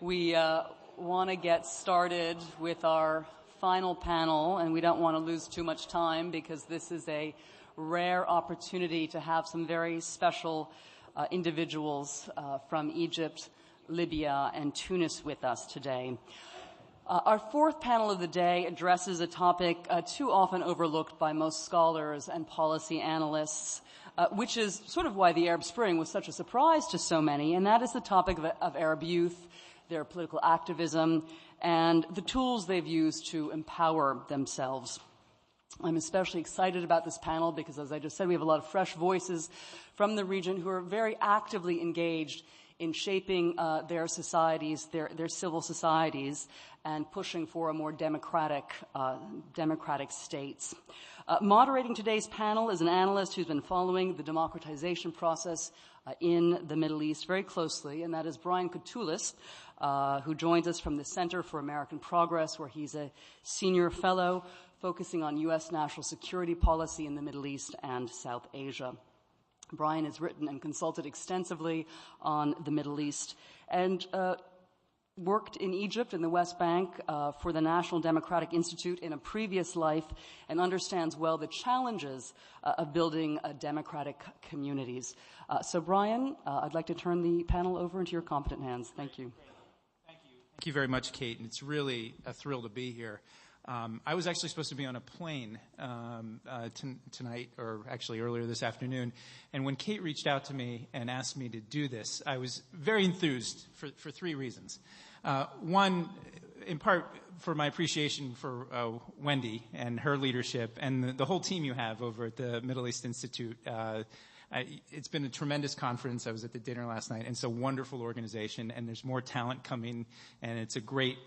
We want to get started with our final panel, and we don't want to lose too much time because this is a rare opportunity to have some very special individuals from Egypt, Libya, and Tunis with us today. Our fourth panel of the day addresses a topic too often overlooked by most scholars and policy analysts, which is sort of why the Arab Spring was such a surprise to so many, and that is the topic of Arab youth, their political activism, and the tools they've used to empower themselves. I'm especially excited about this panel because, as I just said, we have a lot of fresh voices from the region who are very actively engaged in shaping their societies, their civil societies, and pushing for a more democratic states. Moderating today's panel is an analyst who's been following the democratization process in the Middle East very closely, and that is Brian Katulis, who joins us from the Center for American Progress, where he's a senior fellow focusing on U.S. national security policy in the Middle East and South Asia. Brian has written and consulted extensively on the Middle East and worked in Egypt and the West Bank for the National Democratic Institute in a previous life and understands well the challenges of building democratic communities. So, Brian, I'd like to turn the panel over into your competent hands. Thank you. Thank you. Thank you very much, Kate, and it's really a thrill to be here. I was actually supposed to be on a plane tonight, or actually earlier this afternoon, and when Kate reached out to me and asked me to do this, I was very enthused for three reasons. One, in part for my appreciation for Wendy and her leadership and the whole team you have over at the Middle East Institute. It's been a tremendous conference. I was at the dinner last night, and it's a wonderful organization, and there's more talent coming, and it's a great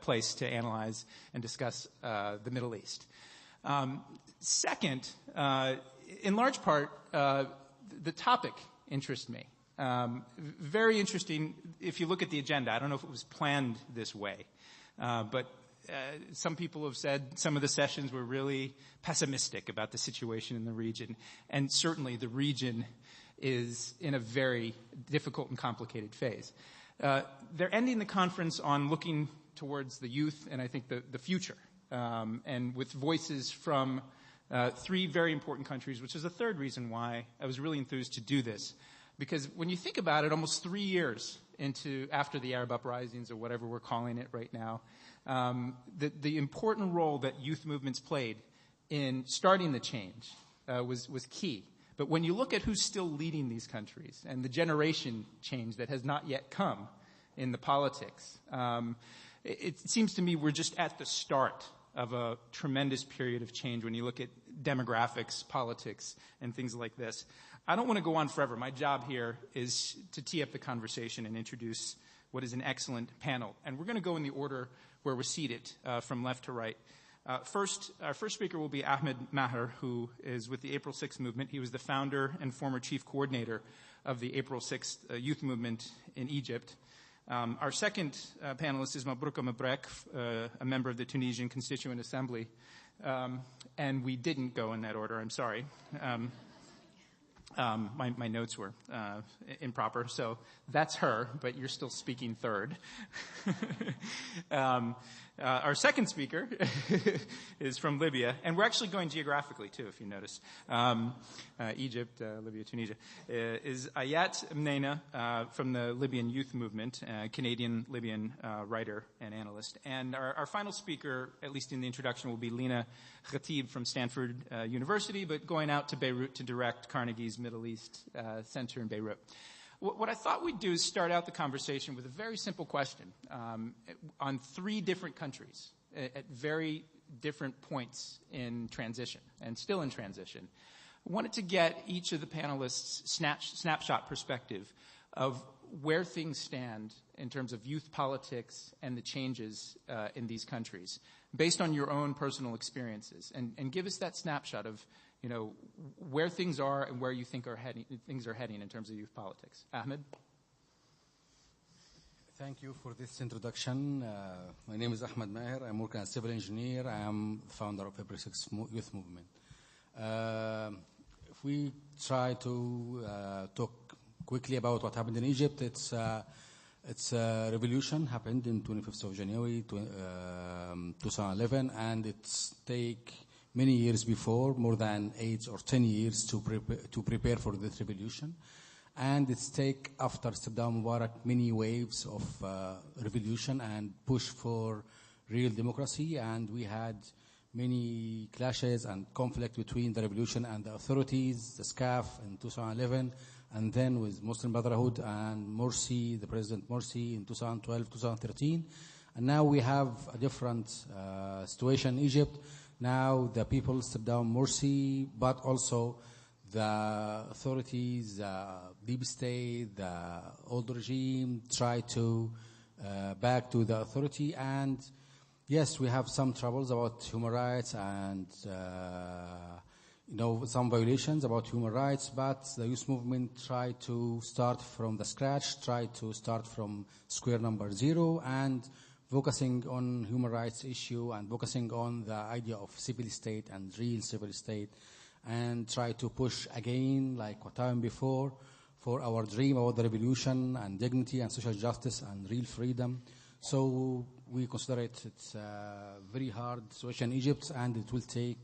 place to analyze and discuss the Middle East. Second, in large part, the topic interests me. Very interesting if you look at the agenda. I don't know if it was planned this way, but some people have said some of the sessions were really pessimistic about the situation in the region, and certainly the region is in a very difficult and complicated phase. They're ending the conference on looking towards the youth and I think the future, and with voices from three very important countries, which is the third reason why I was really enthused to do this. Because when you think about it, almost 3 years after the Arab uprisings, or whatever we're calling it right now, the important role that youth movements played in starting the change was key. But when you look at who's still leading these countries and the generation change that has not yet come in the politics, it seems to me we're just at the start of a tremendous period of change when you look at demographics, politics, and things like this. I don't want to go on forever. My job here is to tee up the conversation and introduce what is an excellent panel. And we're going to go in the order where we're seated, from left to right. Our first speaker will be Ahmad Maher, who is with the April 6th movement. He was the founder and former chief coordinator of the April 6th youth movement in Egypt. Our second panelist is Mabrouka, a member of the Tunisian Constituent Assembly. And we didn't go in that order. I'm sorry. My notes were improper, so that's her, but you're still speaking third. Our second speaker is from Libya, and we're actually going geographically, too, if you notice. Egypt, Libya, Tunisia. Is Ayat Mneina from the Libyan Youth Movement, Canadian-Libyan writer and analyst. And our final speaker, at least in the introduction, will be Lina Khatib from Stanford University, but going out to Beirut to direct Carnegie's Middle East Center in Beirut. What I thought we'd do is start out the conversation with a very simple question on three different countries at very different points in transition and still in transition. I wanted to get each of the panelists' snapshot perspective of where things stand in terms of youth politics and the changes in these countries based on your own personal experiences, and give us that snapshot of where things are and where you think things are heading in terms of youth politics. Ahmed? Thank you for this introduction. My name is Ahmad Maher. I'm working as a civil engineer. I am the founder of April 6 Youth Movement. If we try to talk quickly about what happened in Egypt, it's It's a revolution happened in 25th of January 2011, and it's take many years before, more than 8 or 10 years to prepare for this revolution. And it's take after Saddam Mubarak many waves of revolution and push for real democracy, and we had many clashes and conflict between the revolution and the authorities, the SCAF in 2011, and then with Muslim Brotherhood and Morsi, the President Morsi in 2012, 2013. And now we have a different situation in Egypt. Now the people step down Morsi, but also the authorities, the deep state, the old regime try to back to the authority. And yes, we have some troubles about human rights and some violations about human rights, but the youth movement try to start from the scratch, try to start from square number 0, and focusing on human rights issue and focusing on the idea of civil state and real civil state, and try to push again, like what happened before, for our dream about the revolution and dignity and social justice and real freedom. So we consider it's a very hard situation in Egypt, and it will take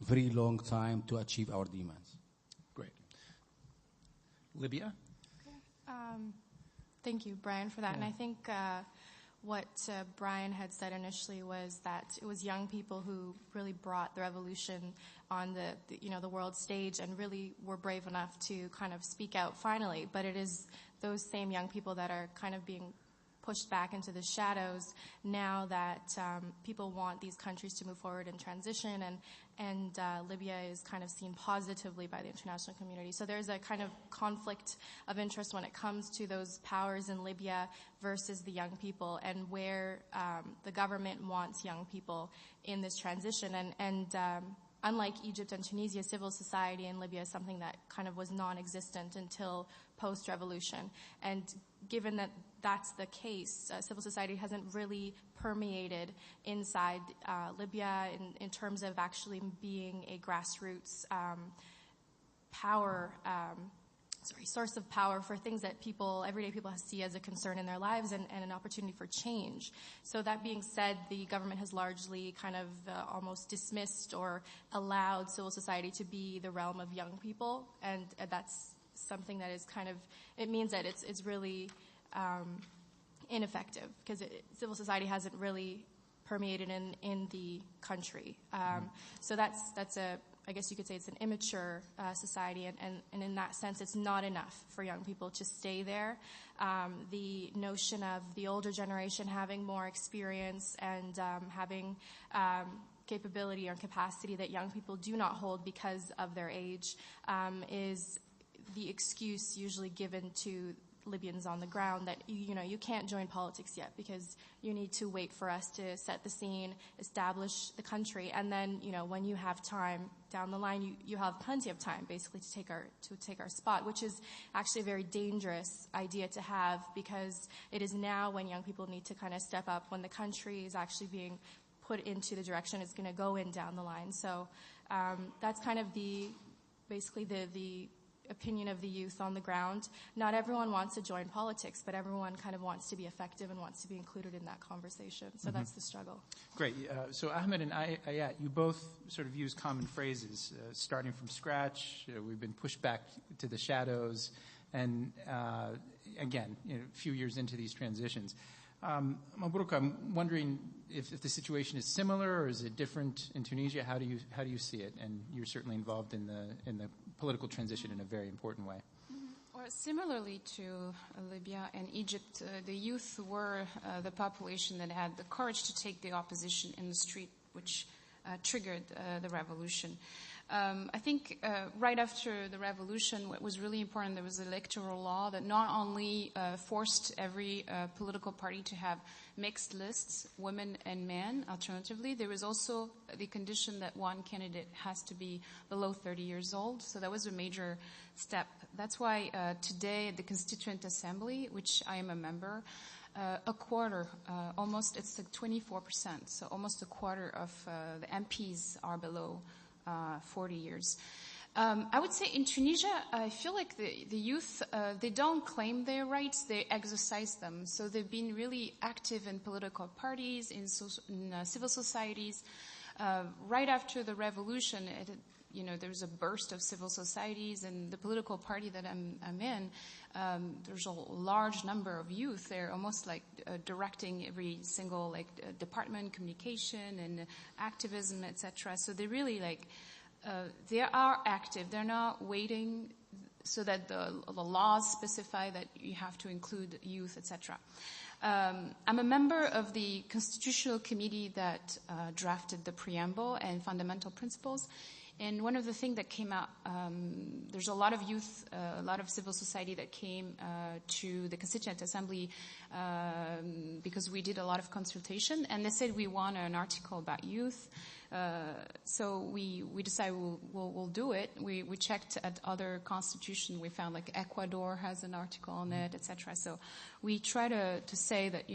very long time to achieve our demands. Great. Libya? Thank you, Brian, for that. Yeah. And I think what Brian had said initially was that it was young people who really brought the revolution on the world stage and really were brave enough to kind of speak out finally. But it is those same young people that are kind of being pushed back into the shadows now that people want these countries to move forward in transition, and Libya is kind of seen positively by the international community. So there's a kind of conflict of interest when it comes to those powers in Libya versus the young people, and where the government wants young people in this transition. And unlike Egypt and Tunisia, civil society in Libya is something that kind of was non-existent until post-revolution. And given that that's the case, civil society hasn't really permeated inside Libya in terms of actually being a grassroots source of power for things that everyday people see as a concern in their lives and an opportunity for change. So that being said, the government has largely kind of almost dismissed or allowed civil society to be the realm of young people, and that's something that is kind of, it means that it's really ineffective, because civil society hasn't really permeated in the country. So that's I guess you could say it's an immature society, and in that sense, it's not enough for young people to stay there. The notion of the older generation having more experience and having capability or capacity that young people do not hold because of their age is the excuse usually given to Libyans on the ground, that you can't join politics yet because you need to wait for us to set the scene, establish the country, and then when you have time down the line, you have plenty of time basically to take our spot, which is actually a very dangerous idea to have, because it is now when young people need to kind of step up, when the country is actually being put into the direction it's going to go in down the line. So that's kind of basically the opinion of the youth on the ground. Not everyone wants to join politics, but everyone kind of wants to be effective and wants to be included in that conversation. So that's the struggle. Great. So Ahmad and Ayat, you both sort of use common phrases, starting from scratch. We've been pushed back to the shadows, and again, a few years into these transitions. Mabrouka, I'm wondering if the situation is similar, or is it different in Tunisia? How do you see it? And you're certainly involved in the political transition in a very important way. Well, similarly to Libya and Egypt, the youth were the population that had the courage to take the opposition in the street, which triggered the revolution. I think right after the revolution, what was really important, there was an electoral law that not only forced every political party to have mixed lists, women and men, alternatively, there was also the condition that one candidate has to be below 30 years old. So that was a major step. That's why today at the Constituent Assembly, which I am a member, a quarter, almost, it's like 24%, so almost a quarter of the MPs are below 40 years. I would say in Tunisia, I feel like the youth, they don't claim their rights, they exercise them. So they've been really active in political parties, in civil societies. Right after the revolution, there's a burst of civil societies, and the political party that I'm in, there's a large number of youth. They're almost like directing every single department, communication and activism, etc. So they really they are active. They're not waiting so that the laws specify that you have to include youth, etc. I'm a member of the constitutional committee that drafted the preamble and fundamental principles. And one of the things that came out, there's a lot of youth, a lot of civil society that came to the Constituent Assembly because we did a lot of consultation. And they said we want an article about youth. So we decided we'll do it. We checked at other constitutions. We found Ecuador has an article on it, etc. So we try to say that,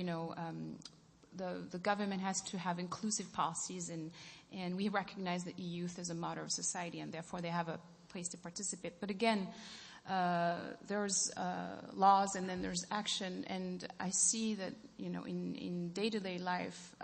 the government has to have inclusive policies, and we recognize that youth is a motor of society, and therefore they have a place to participate. But again, there's laws, and then there's action, and I see that in day-to-day life,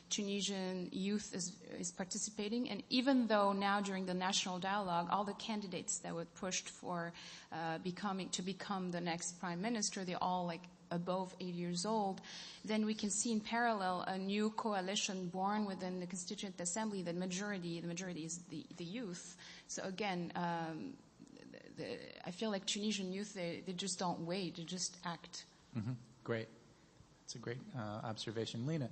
Tunisian youth is participating, and even though now during the national dialogue, all the candidates that were pushed for to become the next prime minister, they're all above 80 years old, then we can see in parallel a new coalition born within the Constituent Assembly. The majority is the youth. So again, I feel like Tunisian youth, they just don't wait, they just act. Mm-hmm. Great. That's a great observation. Lina,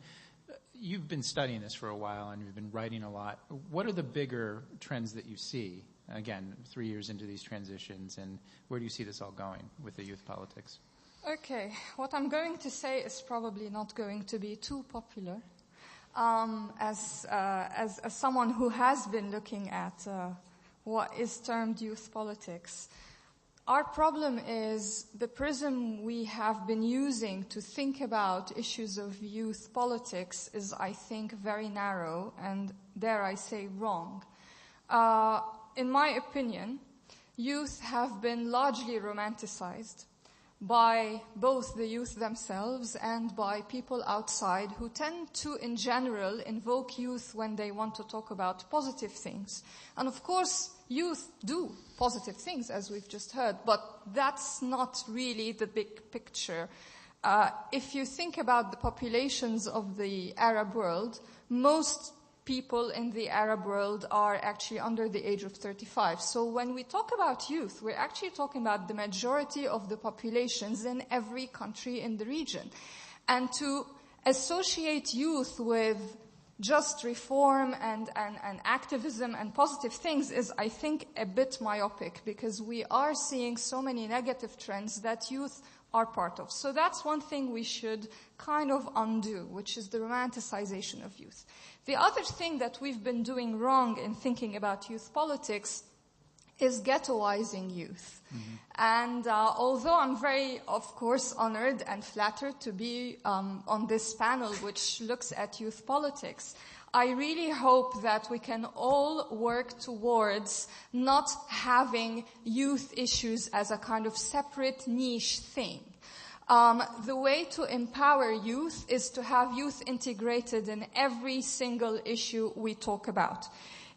you've been studying this for a while and you've been writing a lot. What are the bigger trends that you see, again, 3 years into these transitions, and where do you see this all going with the youth politics? Okay, what I'm going to say is probably not going to be too popular. As someone who has been looking at what is termed youth politics, our problem is the prism we have been using to think about issues of youth politics is, I think, very narrow and, dare I say, wrong. In my opinion, youth have been largely romanticized by both the youth themselves and by people outside who tend to, in general, invoke youth when they want to talk about positive things. And of course, youth do positive things, as we've just heard, but that's not really the big picture. If you think about the populations of the Arab world, most people in the Arab world are actually under the age of 35. So when we talk about youth, we're actually talking about the majority of the populations in every country in the region. And to associate youth with just reform and activism and positive things is, I think, a bit myopic, because we are seeing so many negative trends that youth are part of. So that's one thing we should kind of undo, which is the romanticization of youth. The other thing that we've been doing wrong in thinking about youth politics is ghettoizing youth. Mm-hmm. And although I'm very, of course, honored and flattered to be on this panel which looks at youth politics, I really hope that we can all work towards not having youth issues as a kind of separate niche thing. The way to empower youth is to have youth integrated in every single issue we talk about.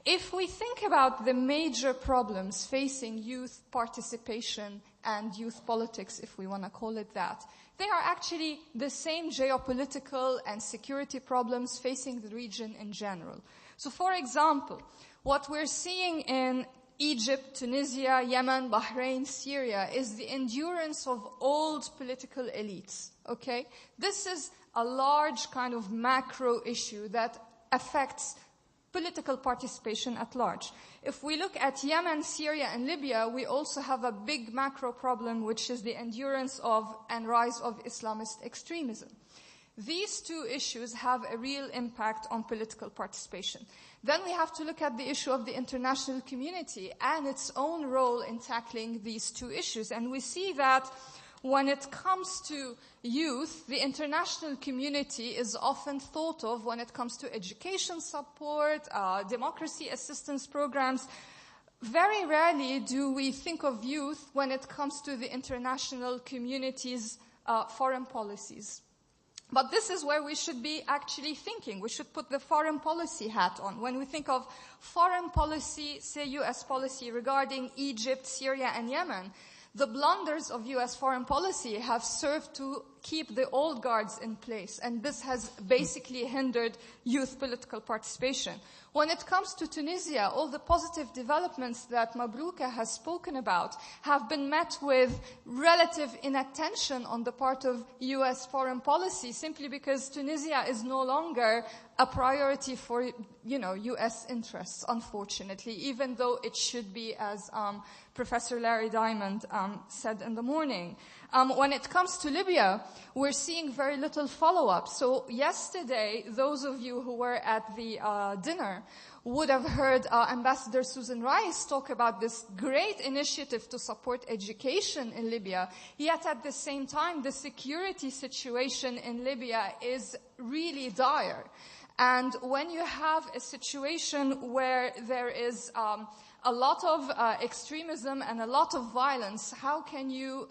If we think about the major problems facing youth participation and youth politics, if we want to call it that, they are actually the same geopolitical and security problems facing the region in general. So, for example, what we're seeing in Egypt, Tunisia, Yemen, Bahrain, Syria is the endurance of old political elites, okay? This is a large kind of macro issue that affects political participation at large. If we look at Yemen, Syria, and Libya, we also have a big macro problem, which is the endurance of and rise of Islamist extremism. These two issues have a real impact on political participation. Then we have to look at the issue of the international community and its own role in tackling these two issues. And we see that when it comes to youth, the international community is often thought of when it comes to education support, democracy assistance programs, very rarely do we think of youth when it comes to the international community's foreign policies. But this is where we should be actually thinking. We should put the foreign policy hat on. When we think of foreign policy, say US policy regarding Egypt, Syria, and Yemen, the blunders of US foreign policy have served to keep the old guards in place, and this has basically hindered youth political participation. When it comes to Tunisia, all the positive developments that Mabrouka has spoken about have been met with relative inattention on the part of US foreign policy, simply because Tunisia is no longer a priority for, US interests, unfortunately, even though it should be, as Professor Larry Diamond said in the morning. When it comes to Libya, we're seeing very little follow-up. So yesterday, those of you who were at the dinner would have heard Ambassador Susan Rice talk about this great initiative to support education in Libya. Yet at the same time, the security situation in Libya is really dire. And when you have a situation where there is a lot of extremism and a lot of violence, how can you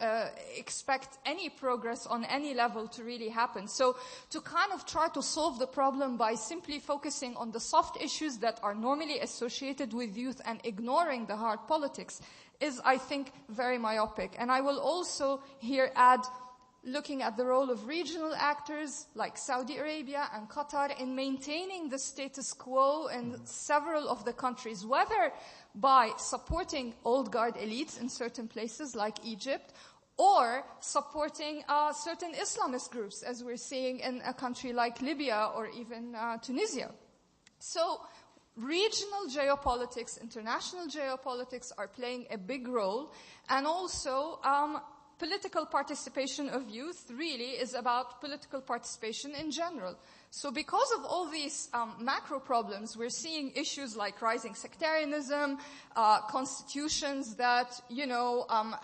expect any progress on any level to really happen? So to kind of try to solve the problem by simply focusing on the soft issues that are normally associated with youth and ignoring the hard politics is, I think, very myopic. And I will also here add, looking at the role of regional actors like Saudi Arabia and Qatar in maintaining the status quo in several of the countries, whether by supporting old guard elites in certain places like Egypt, or supporting certain Islamist groups, as we're seeing in a country like Libya or even Tunisia. So regional geopolitics, international geopolitics are playing a big role, and also political participation of youth really is about political participation in general. So because of all these macro problems, we're seeing issues like rising sectarianism, constitutions that,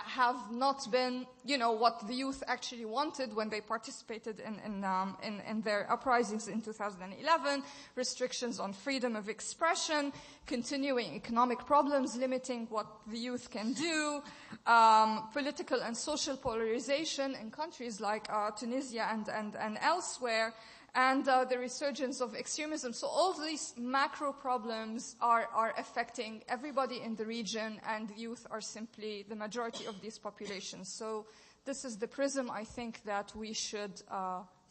have not been, what the youth actually wanted when they participated in their uprisings in 2011, restrictions on freedom of expression, continuing economic problems limiting what the youth can do, political and social polarization in countries like Tunisia and elsewhere, and the resurgence of extremism. So all these macro problems are affecting everybody in the region, and youth are simply the majority of these populations. So this is the prism, I think, that we should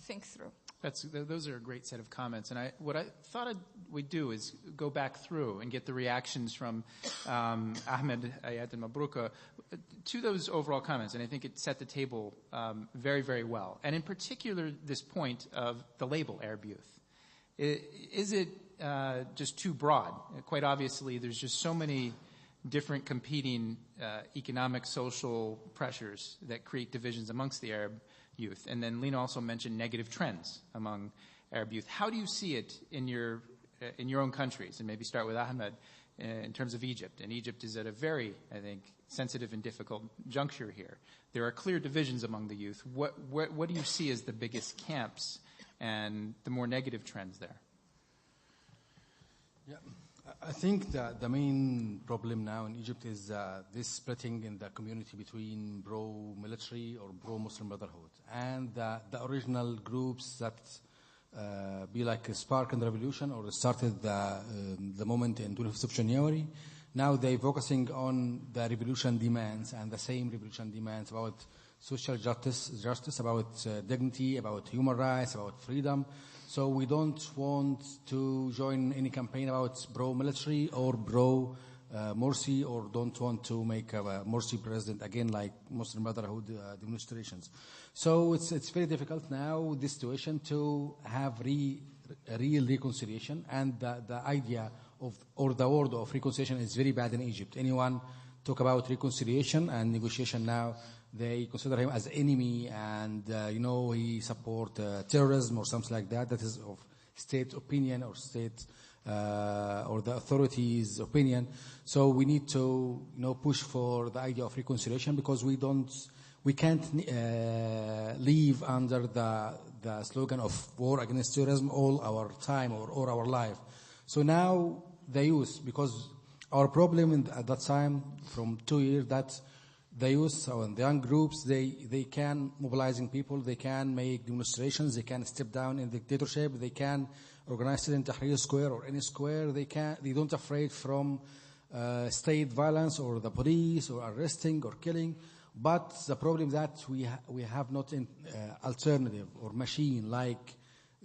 think through. Those are a great set of comments. And what I thought we'd do is go back through and get the reactions from Ahmad, Ayat, and Mabrouka to those overall comments. And I think it set the table very, very well. And in particular, this point of the label Arab youth. Is it just too broad? Quite obviously, there's just so many different competing economic, social pressures that create divisions amongst the Arab youth. And then Lina also mentioned negative trends among Arab youth. How do you see it in your own countries? And maybe start with Ahmad in terms of Egypt. And Egypt is at a very, I think, sensitive and difficult juncture here. There are clear divisions among the youth. What do you see as the biggest camps and the more negative trends there? Yeah. I think that the main problem now in Egypt is this splitting in the community between pro-military or pro-Muslim Brotherhood and the original groups that be like a spark in the revolution or started the moment in 25th of January. Now they're focusing on the revolution demands and the same revolution demands about social justice, about dignity, about human rights, about freedom. So we don't want to join any campaign about pro-military or pro-Morsi, or don't want to make a Morsi president again like Muslim Brotherhood demonstrations. So it's very difficult now, this situation, to have real reconciliation. And the idea of, or the word of reconciliation is very bad in Egypt. Anyone talk about reconciliation and negotiation now, they consider him as enemy, and he support terrorism or something like that. That is of state opinion or state or the authorities' opinion. So we need to push for the idea of reconciliation, because we can't live under the slogan of war against terrorism all our time or all our life. So now the youth, because Our problem at that time, from 2 years, that the youth and the young groups, they can mobilizing people, they can make demonstrations, they can step down in dictatorship, they can organize it in Tahrir Square or any square. They don't afraid from state violence or the police or arresting or killing. But the problem that we have not an alternative or machine like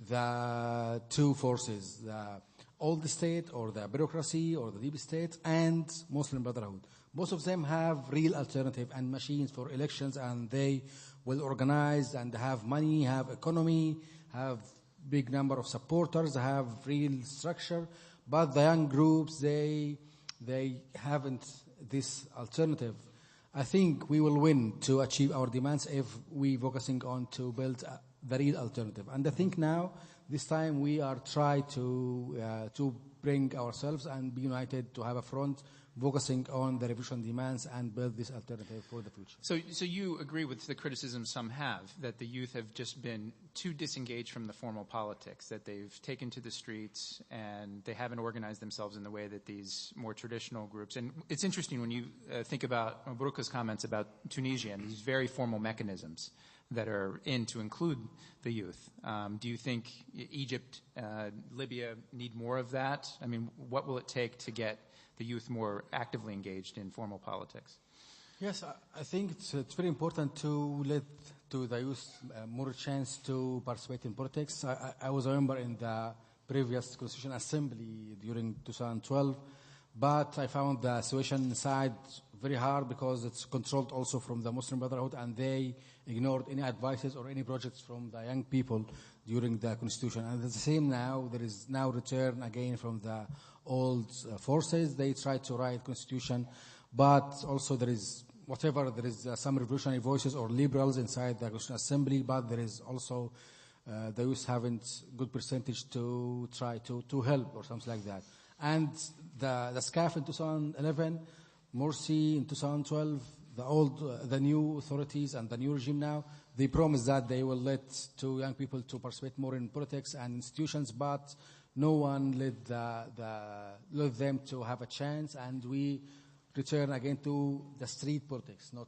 the two forces, the old state or the bureaucracy or the deep state and Muslim Brotherhood. Most of them have real alternative and machines for elections, and they will organize and have money, have economy, have big number of supporters, have real structure. But the young groups, they haven't this alternative. I think we will win to achieve our demands if we focusing on to build the real alternative. And I think now, this time we are trying to bring ourselves and be united to have a front focusing on the revolution demands and build this alternative for the future. So you agree with the criticism some have, that the youth have just been too disengaged from the formal politics, that they've taken to the streets and they haven't organized themselves in the way that these more traditional groups. And it's interesting when you think about Mabrouka's comments about Tunisia and these very formal mechanisms that are in to include the youth. Do you think Egypt, Libya need more of that? I mean, what will it take to get the youth more actively engaged in formal politics? Yes, I think it's very important to let to the youth more chance to participate in politics. I was a member in the previous Constitution Assembly during 2012, but I found the situation inside very hard because it's controlled also from the Muslim Brotherhood, and they ignored any advices or any projects from the young people during the Constitution. And it's the same now. There is now return again from the old forces. They try to write Constitution, but also there is some revolutionary voices or liberals inside the Constitutional Assembly, but there is also the youth haven't good percentage to try to help or something like that. And the SCAF in 2011, Morsi in 2012, the new authorities and the new regime now, they promise that they will let young people to participate more in politics and institutions, but no one let them to have a chance, and we return again to the street politics, not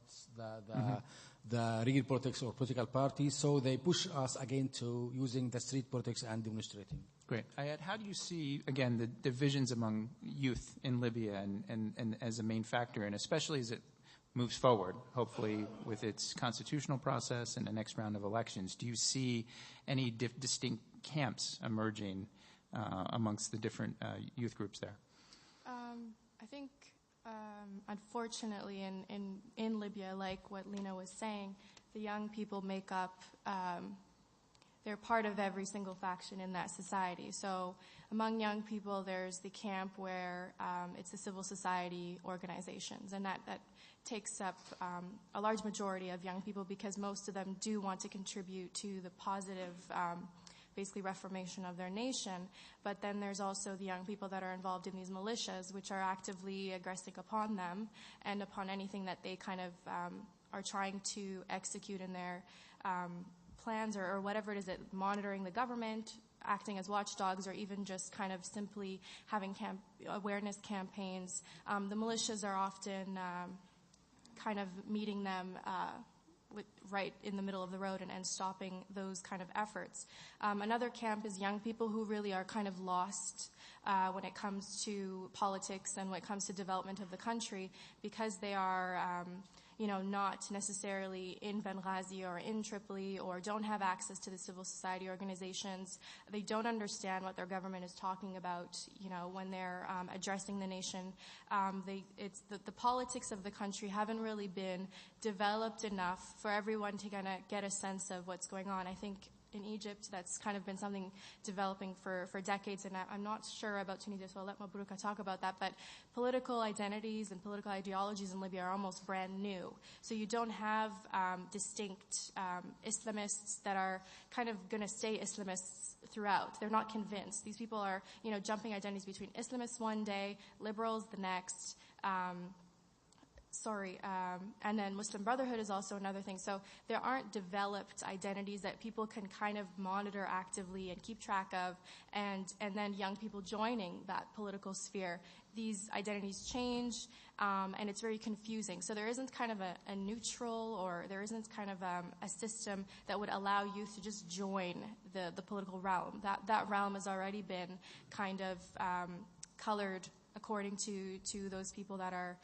the real politics or political parties. So they push us again to using the street politics and demonstrating. Great. Ayat, how do you see, again, the divisions among youth in Libya and as a main factor, and especially as it moves forward, hopefully with its constitutional process and the next round of elections? Do you see any distinct camps emerging amongst the different youth groups there? I think, unfortunately, in Libya, like what Lina was saying, the young people make up, they're part of every single faction in that society. So among young people, there's the camp where it's the civil society organizations, and that takes up a large majority of young people because most of them do want to contribute to the positive basically reformation of their nation. But then there's also the young people that are involved in these militias, which are actively aggressing upon them and upon anything that they kind of are trying to execute in their plans or whatever it is, that monitoring the government, acting as watchdogs, or even just kind of simply having awareness campaigns. The militias are often kind of meeting them right in the middle of the road and stopping those kind of efforts. Another camp is young people who really are kind of lost when it comes to politics and when it comes to development of the country, because they are not necessarily in Benghazi or in Tripoli, or don't have access to the civil society organizations. They don't understand what their government is talking about, when they're addressing the nation. The politics of the country haven't really been developed enough for everyone to kind of get a sense of what's going on. I think in Egypt, that's kind of been something developing for decades, and I'm not sure about Tunisia, so I'll let Mabrouka talk about that, but political identities and political ideologies in Libya are almost brand new. So you don't have distinct Islamists that are kind of going to stay Islamists throughout. They're not convinced. These people are, jumping identities between Islamists one day, liberals the next, and then Muslim Brotherhood is also another thing. So there aren't developed identities that people can kind of monitor actively and keep track of, and then young people joining that political sphere. These identities change, and it's very confusing. So there isn't kind of a neutral, or there isn't kind of a system that would allow youth to just join the political realm. That realm has already been kind of colored according to those people that are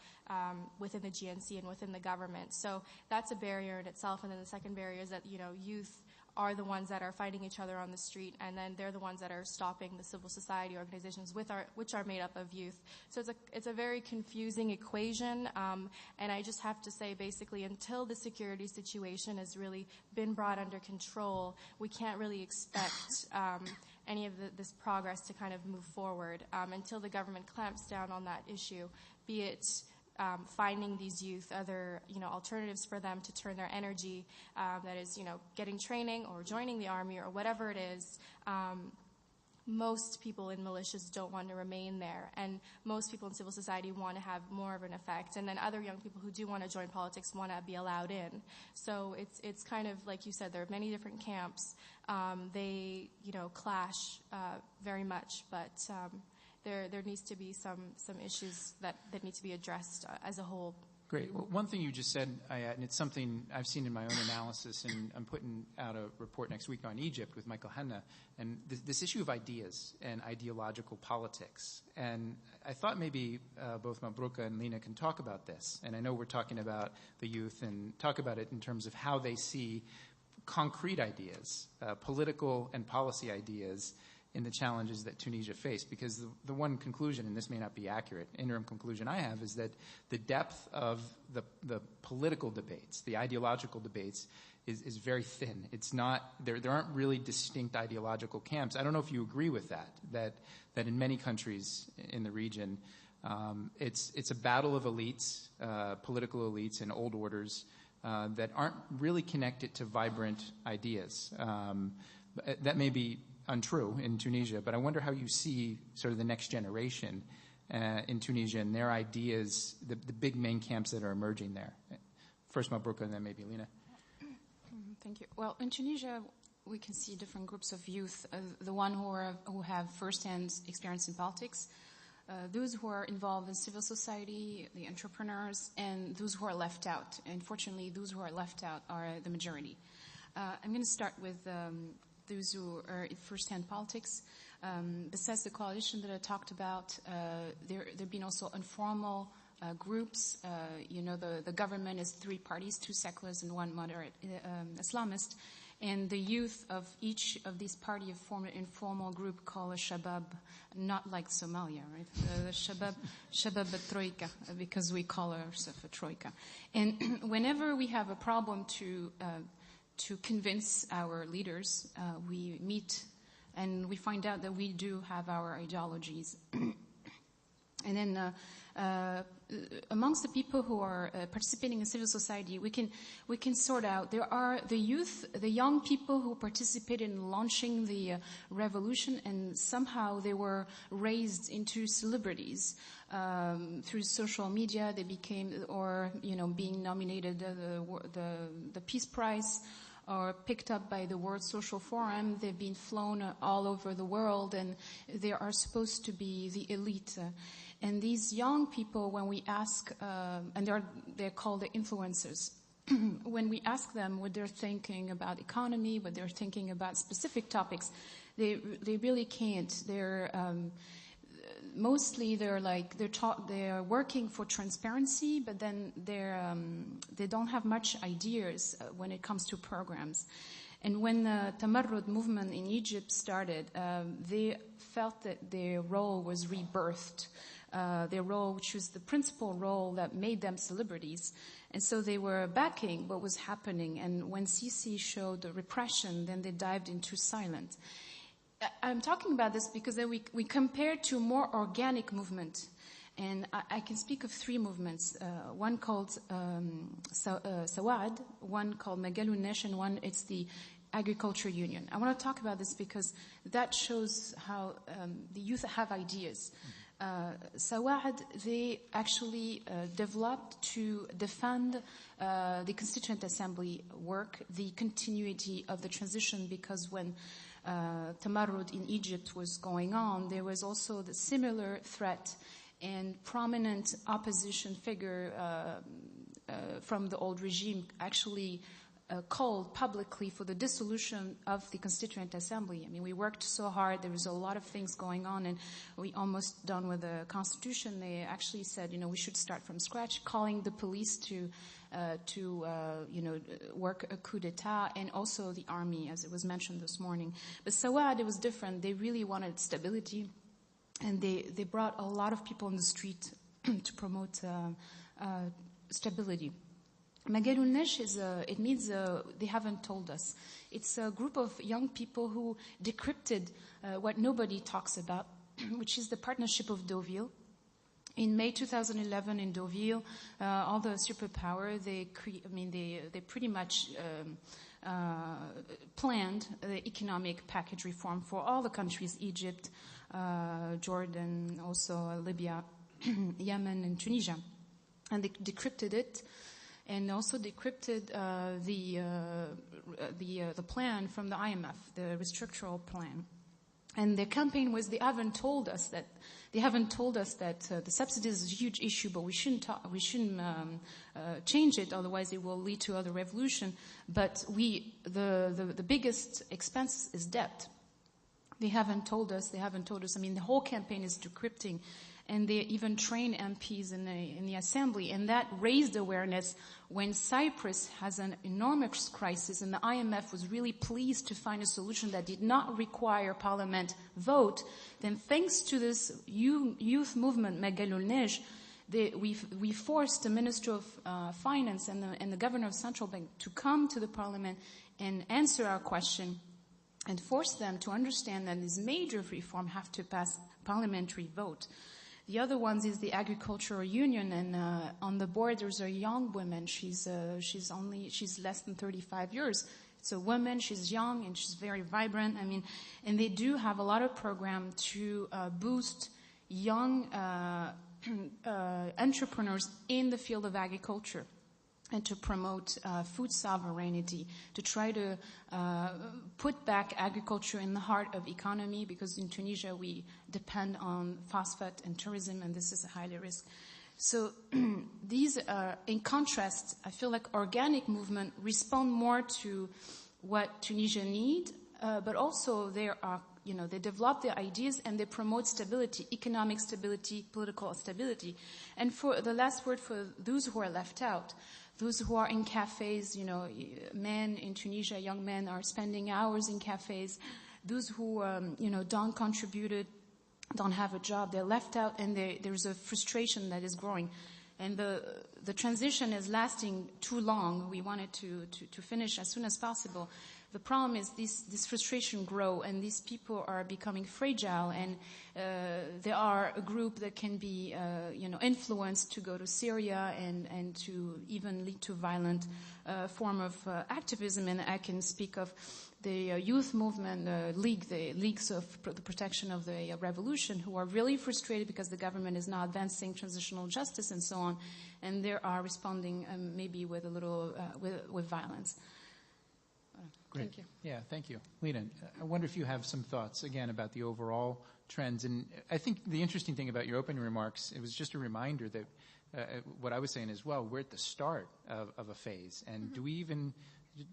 within the GNC and within the government. So that's a barrier in itself. And then the second barrier is that, youth are the ones that are fighting each other on the street, and then they're the ones that are stopping the civil society organizations which are made up of youth. So it's a very confusing equation, and I just have to say, basically, until the security situation has really been brought under control, we can't really expect any of this progress to kind of move forward until the government clamps down on that issue, be it finding these youth other, alternatives for them to turn their energy, that is, getting training or joining the army or whatever it is. Most people in militias don't want to remain there, and most people in civil society want to have more of an effect. And then other young people who do want to join politics want to be allowed in. So it's kind of like you said, there are many different camps. They clash very much, but there needs to be some issues that need to be addressed as a whole. Great. Well, one thing you just said, Ayat, and it's something I've seen in my own analysis, and I'm putting out a report next week on Egypt with Michael Henna, and this issue of ideas and ideological politics. And I thought maybe both Mabrouka and Lina can talk about this. And I know we're talking about the youth, and talk about it in terms of how they see concrete ideas, political and policy ideas, in the challenges that Tunisia faced. Because the one conclusion, and this may not be accurate, interim conclusion I have, is that the depth of the political debates, the ideological debates, is very thin. It's not, there aren't really distinct ideological camps. I don't know if you agree with that in many countries in the region, it's a battle of elites, political elites and old orders, that aren't really connected to vibrant ideas. That may be untrue in Tunisia, but I wonder how you see sort of the next generation in Tunisia and their ideas, the big main camps that are emerging there. First Mabrouka, and then maybe Lina. Thank you. Well, in Tunisia, we can see different groups of youth, the one who have first-hand experience in politics, those who are involved in civil society, the entrepreneurs, and those who are left out. Unfortunately, those who are left out are the majority. I'm going to start with those who are in first-hand politics. Besides the coalition that I talked about, there have been also informal groups. The government is 3 parties, 2 seculars and 1 moderate Islamist. And the youth of each of these parties form an informal group called a Shabab, not like Somalia, right? Shabab Troika, because we call ourselves a Troika. And whenever we have a problem to convince our leaders, we meet and we find out that we do have our ideologies. And then amongst the people who are participating in civil society, we can sort out. There are the youth, the young people who participated in launching the revolution, and somehow they were raised into celebrities through social media. They became, or being nominated the Peace Prize, or picked up by the World Social Forum. They've been flown all over the world, and they are supposed to be the elite. And these young people, when we ask, and they're called the influencers, when we ask them what they're thinking about economy, what they're thinking about specific topics, they really can't. Mostly they're working for transparency, but then they don't have much ideas when it comes to programs. And when the Tamarrud movement in Egypt started, they felt that their role was rebirthed. Their role, which was the principal role that made them celebrities. And so they were backing what was happening. And when Sisi showed the repression, then they dived into silence. I'm talking about this because then we compare to more organic movement. And I can speak of 3 movements. One called Sawad, one called Magalou Nesh, and one it's the Agriculture Union. I want to talk about this because that shows how the youth have ideas. Sawa'id, they actually developed to defend the Constituent Assembly work, the continuity of the transition, because when Tamarrud in Egypt was going on, there was also the similar threat and prominent opposition figure from the old regime actually called publicly for the dissolution of the Constituent Assembly. I mean, we worked so hard. There was a lot of things going on, and we almost done with the Constitution. They actually said, we should start from scratch, calling the police to work a coup d'etat, and also the army, as it was mentioned this morning. But Sawa'id, it was different. They really wanted stability, and they brought a lot of people in the street to promote stability. Magalul Nesh it means they haven't told us. It's a group of young people who decrypted what nobody talks about, which is the partnership of Deauville. In May 2011 in Deauville, all the superpower, they pretty much planned the economic package reform for all the countries, Egypt, Jordan, also Libya, Yemen, and Tunisia. And they decrypted it, and also decrypted the plan from the IMF, the restructural plan. And their campaign was, they haven't told us that the subsidies is a huge issue, but we shouldn't change it, otherwise it will lead to other revolution. But the biggest expense is debt. They haven't told us. I mean, the whole campaign is decrypting. And they even train MPs in the assembly, and that raised awareness when Cyprus has an enormous crisis, and the IMF was really pleased to find a solution that did not require parliament vote. Then, thanks to this youth movement, Magalul Nesh, we forced the Minister of Finance and the Governor of Central Bank to come to the parliament and answer our question, and force them to understand that this major reform have to pass parliamentary vote. The other ones is the Agricultural Union, and on the board there's a young woman. She's less than 35 years. It's a woman. She's young and she's very vibrant. I mean, and they do have a lot of program to boost young entrepreneurs in the field of agriculture, and to promote food sovereignty, to try to put back agriculture in the heart of economy, because in Tunisia we depend on phosphate and tourism, and this is a highly risk. So these are, in contrast, I feel like organic movement respond more to what Tunisia need, but also they develop their ideas and they promote stability, economic stability, political stability. And for the last word, for those who are left out, those who are in cafes, men in Tunisia, young men are spending hours in cafes. Those who, don't contributed, don't have a job, they're left out, and there's a frustration that is growing. And the transition is lasting too long. We wanted to finish as soon as possible. The problem is this frustration grow, and these people are becoming fragile, and they are a group that can be, influenced to go to Syria and to even lead to violent form of activism. And I can speak of the youth movement, the Leagues of the Protection of the Revolution, who are really frustrated because the government is not advancing transitional justice and so on, and they are responding maybe with a little with violence. Great. Thank you. Yeah, thank you. Lina, I wonder if you have some thoughts, again, about the overall trends. And I think the interesting thing about your opening remarks, it was just a reminder that what I was saying as well, we're at the start of a phase. And do we even,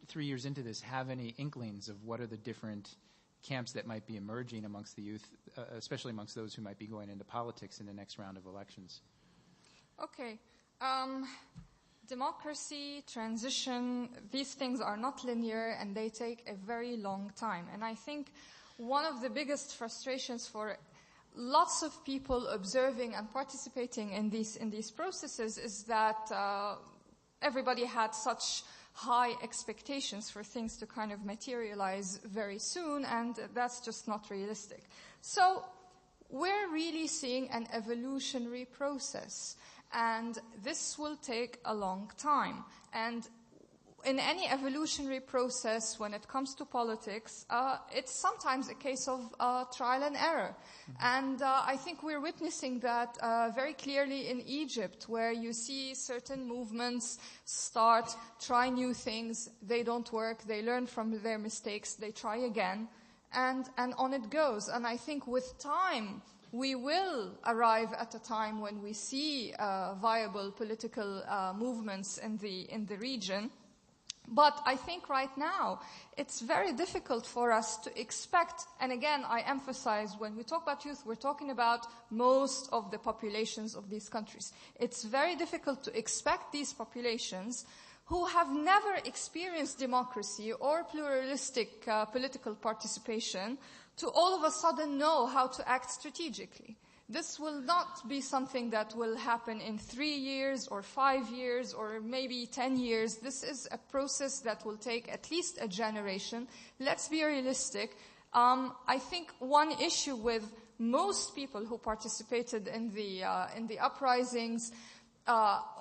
3 years into this, have any inklings of what are the different camps that might be emerging amongst the youth, especially amongst those who might be going into politics in the next round of elections? Okay. Democracy, transition, these things are not linear and they take a very long time. And I think one of the biggest frustrations for lots of people observing and participating in these processes is that everybody had such high expectations for things to kind of materialize very soon, and that's just not realistic. So we're really seeing an evolutionary process. And this will take a long time. And in any evolutionary process, when it comes to politics, it's sometimes a case of trial and error. And I think we're witnessing that very clearly in Egypt, where you see certain movements start, try new things, they don't work, they learn from their mistakes, they try again, and on it goes. And I think with time, we will arrive at a time when we see viable political movements in the region. But I think right now, it's very difficult for us to expect, and again, I emphasize, when we talk about youth, we're talking about most of the populations of these countries. It's very difficult to expect these populations who have never experienced democracy or pluralistic political participation to all of a sudden know how to act strategically. This will not be something that will happen in 3 years or 5 years or maybe 10 years. This is a process that will take at least a generation. Let's be realistic. I think one issue with most people who participated in the uprisings,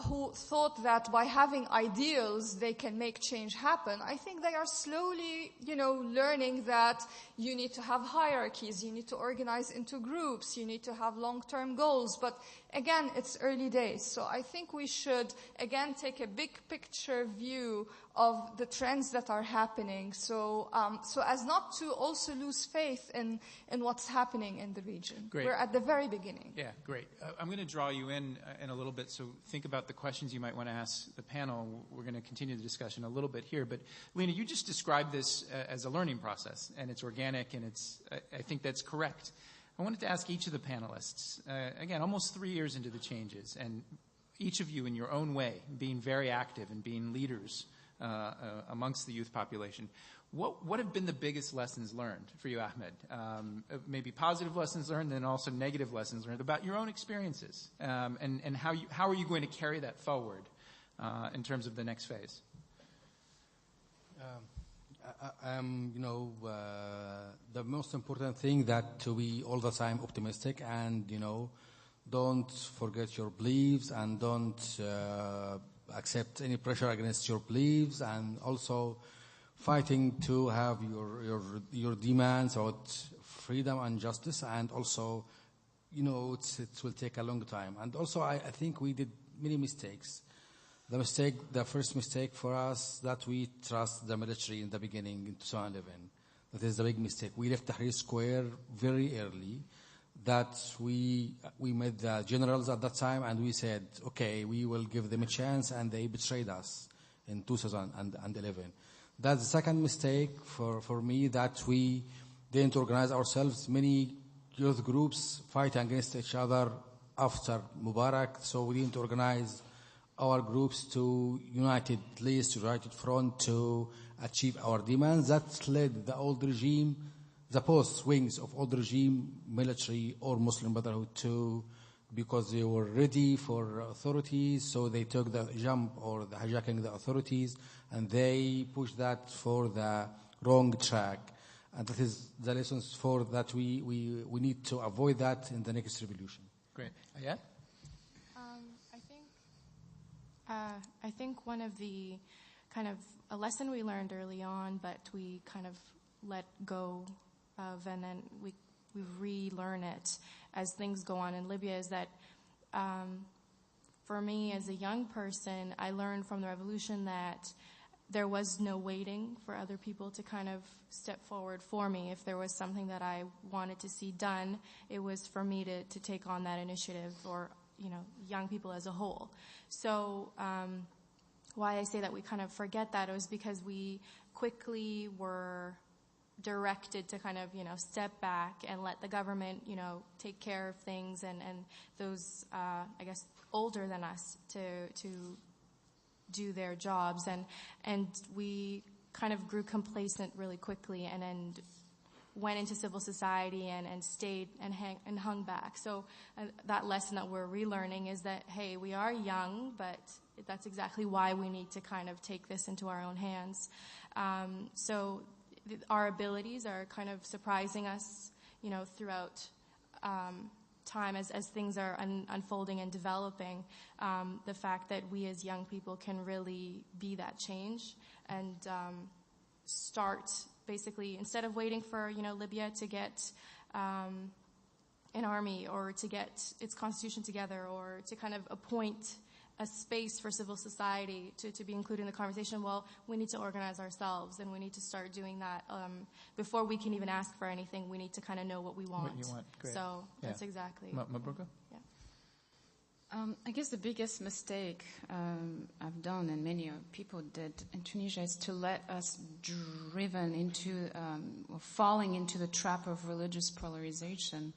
who thought that by having ideals they can make change happen, I think they are slowly, learning that you need to have hierarchies, you need to organize into groups, you need to have long-term goals. But again, it's early days. So I think we should, again, take a big picture view of the trends that are happening, so as not to also lose faith in what's happening in the region. Great. We're at the very beginning. Yeah, great. I'm going to draw you in a little bit, so think about the questions you might want to ask the panel. We're going to continue the discussion a little bit here. But, Lina, you just described this as a learning process, and it's organic, and I think that's correct. I wanted to ask each of the panelists, again, almost 3 years into the changes, and each of you in your own way, being very active and being leaders amongst the youth population. What have been the biggest lessons learned for you, Ahmed? Maybe positive lessons learned, and also negative lessons learned about your own experiences, and how are you going to carry that forward in terms of the next phase? The most important thing that to be all the time optimistic and, don't forget your beliefs and don't accept any pressure against your beliefs, and also fighting to have your demands about freedom and justice, and also, it will take a long time. And also, I think we did many mistakes. The first mistake for us, that we trust the military in the beginning in 2011. That is the big mistake. We left Tahrir Square very early. That we met the generals at that time, and we said, okay, we will give them a chance, and they betrayed us in 2011. That's the second mistake for me, that we didn't organize ourselves. Many youth groups fight against each other after Mbarek, so we didn't organize our groups to united list, united front to achieve our demands. That led the old regime, the post-wings of old regime, military or Muslim Brotherhood too, because they were ready for authorities, so they took the jump or the hijacking the authorities, and they pushed that for the wrong track. And that is the lessons for that we need to avoid that in the next revolution. Great. Ayat? I think one of the kind of a lesson we learned early on, but we kind of let go of, and then we relearn it as things go on in Libya, is that for me as a young person, I learned from the revolution that there was no waiting for other people to kind of step forward for me. If there was something that I wanted to see done, it was for me to take on that initiative, or young people as a whole. So why I say that we kind of forget that is because we quickly were directed to kind of, step back and let the government, take care of things, and those, I guess, older than us to do their jobs. And we kind of grew complacent really quickly, and went into civil society and stayed and hung back. So that lesson that we're relearning is that, hey, we are young, but that's exactly why we need to kind of take this into our own hands. So our abilities are kind of surprising us, throughout time as things are unfolding and developing, the fact that we as young people can really be that change and start basically, instead of waiting for, Libya to get an army or to get its constitution together or to kind of appoint a space for civil society to be included in the conversation, well, we need to organize ourselves and we need to start doing that. Before we can even ask for anything, we need to kind of know what we want. What you want, great. So that's exactly. Mabrouka? Yeah. I guess the biggest mistake I've done and many people did in Tunisia is to let us driven into or falling into the trap of religious polarization.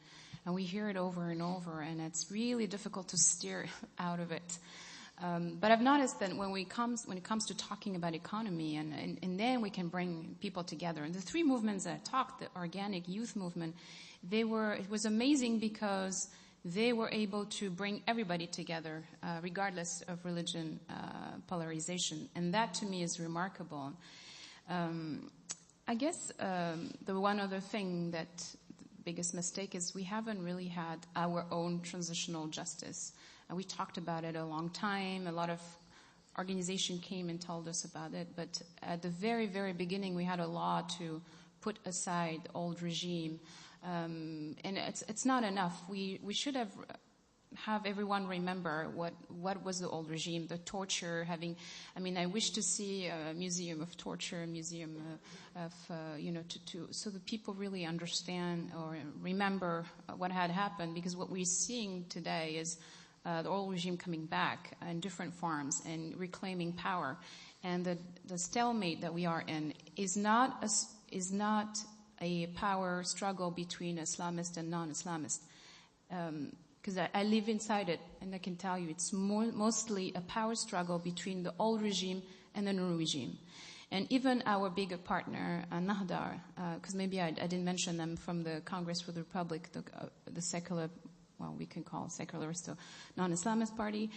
And we hear it over and over, and it's really difficult to steer out of it. But I've noticed that when it comes to talking about economy, and then we can bring people together. And the three movements that I talked, the organic youth movement, it was amazing because they were able to bring everybody together, regardless of religion polarization. And that to me is remarkable. I guess the one other thing that the biggest mistake is we haven't really had our own transitional justice. We talked about it a long time. A lot of organization came and told us about it. But at the very, very beginning, we had a law to put aside the old regime. And it's not enough. We should have everyone remember what was the old regime, the torture, I wish to see a museum of torture, a museum of so that people really understand or remember what had happened, because what we're seeing today is the old regime coming back in different forms and reclaiming power. And the stalemate that we are in is not a power struggle between Islamist and non-Islamist. Because I live inside it, and I can tell you it's mostly a power struggle between the old regime and the new regime. And even our bigger partner, Nahdar, because maybe I didn't mention them, from the Congress for the Republic, the secular, well, we can call secularist or non-Islamist party.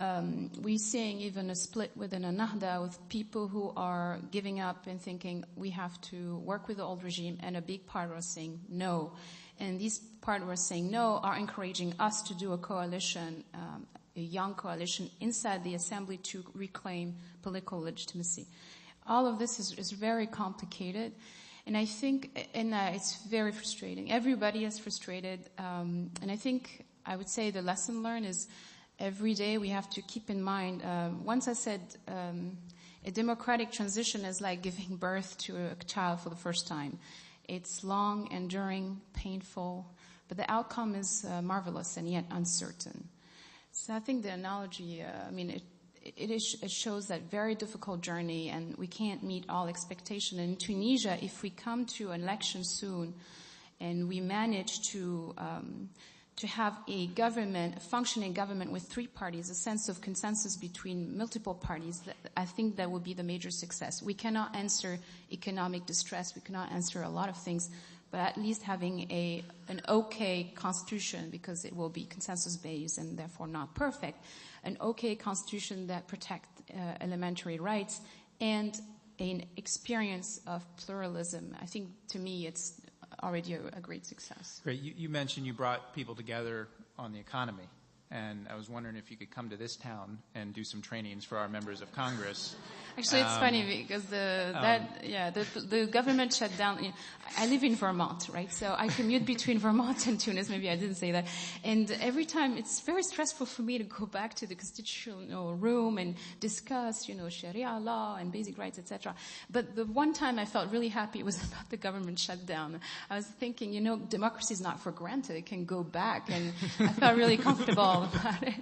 We're seeing even a split within a Nahda with people who are giving up and thinking we have to work with the old regime, and a big part are saying no. And these part who are saying no are encouraging us to do a coalition, a young coalition inside the assembly to reclaim political legitimacy. All of this is very complicated. And I think, it's very frustrating. Everybody is frustrated. And I think I would say the lesson learned is every day we have to keep in mind, once I said a democratic transition is like giving birth to a child for the first time. It's long, enduring, painful, but the outcome is marvelous and yet uncertain. So I think the analogy, it shows that very difficult journey, and we can't meet all expectation. In Tunisia, if we come to an election soon and we manage to have a functioning government with three parties, a sense of consensus between multiple parties, I think that would be the major success. We cannot answer economic distress, we cannot answer a lot of things, but at least having an okay constitution, because it will be consensus-based and therefore not perfect, an okay constitution that protects elementary rights, and an experience of pluralism. I think, to me, it's already a great success. Great. You mentioned you brought people together on the economy, and I was wondering if you could come to this town and do some trainings for our members of Congress. Actually, it's funny because the government shut down. I live in Vermont, right? So I commute between Vermont and Tunis. Maybe I didn't say that. And every time it's very stressful for me to go back to the constitutional room and discuss, Sharia law and basic rights, etc. But the one time I felt really happy was about the government shutdown. I was thinking, democracy is not for granted. It can go back, and I felt really comfortable about it.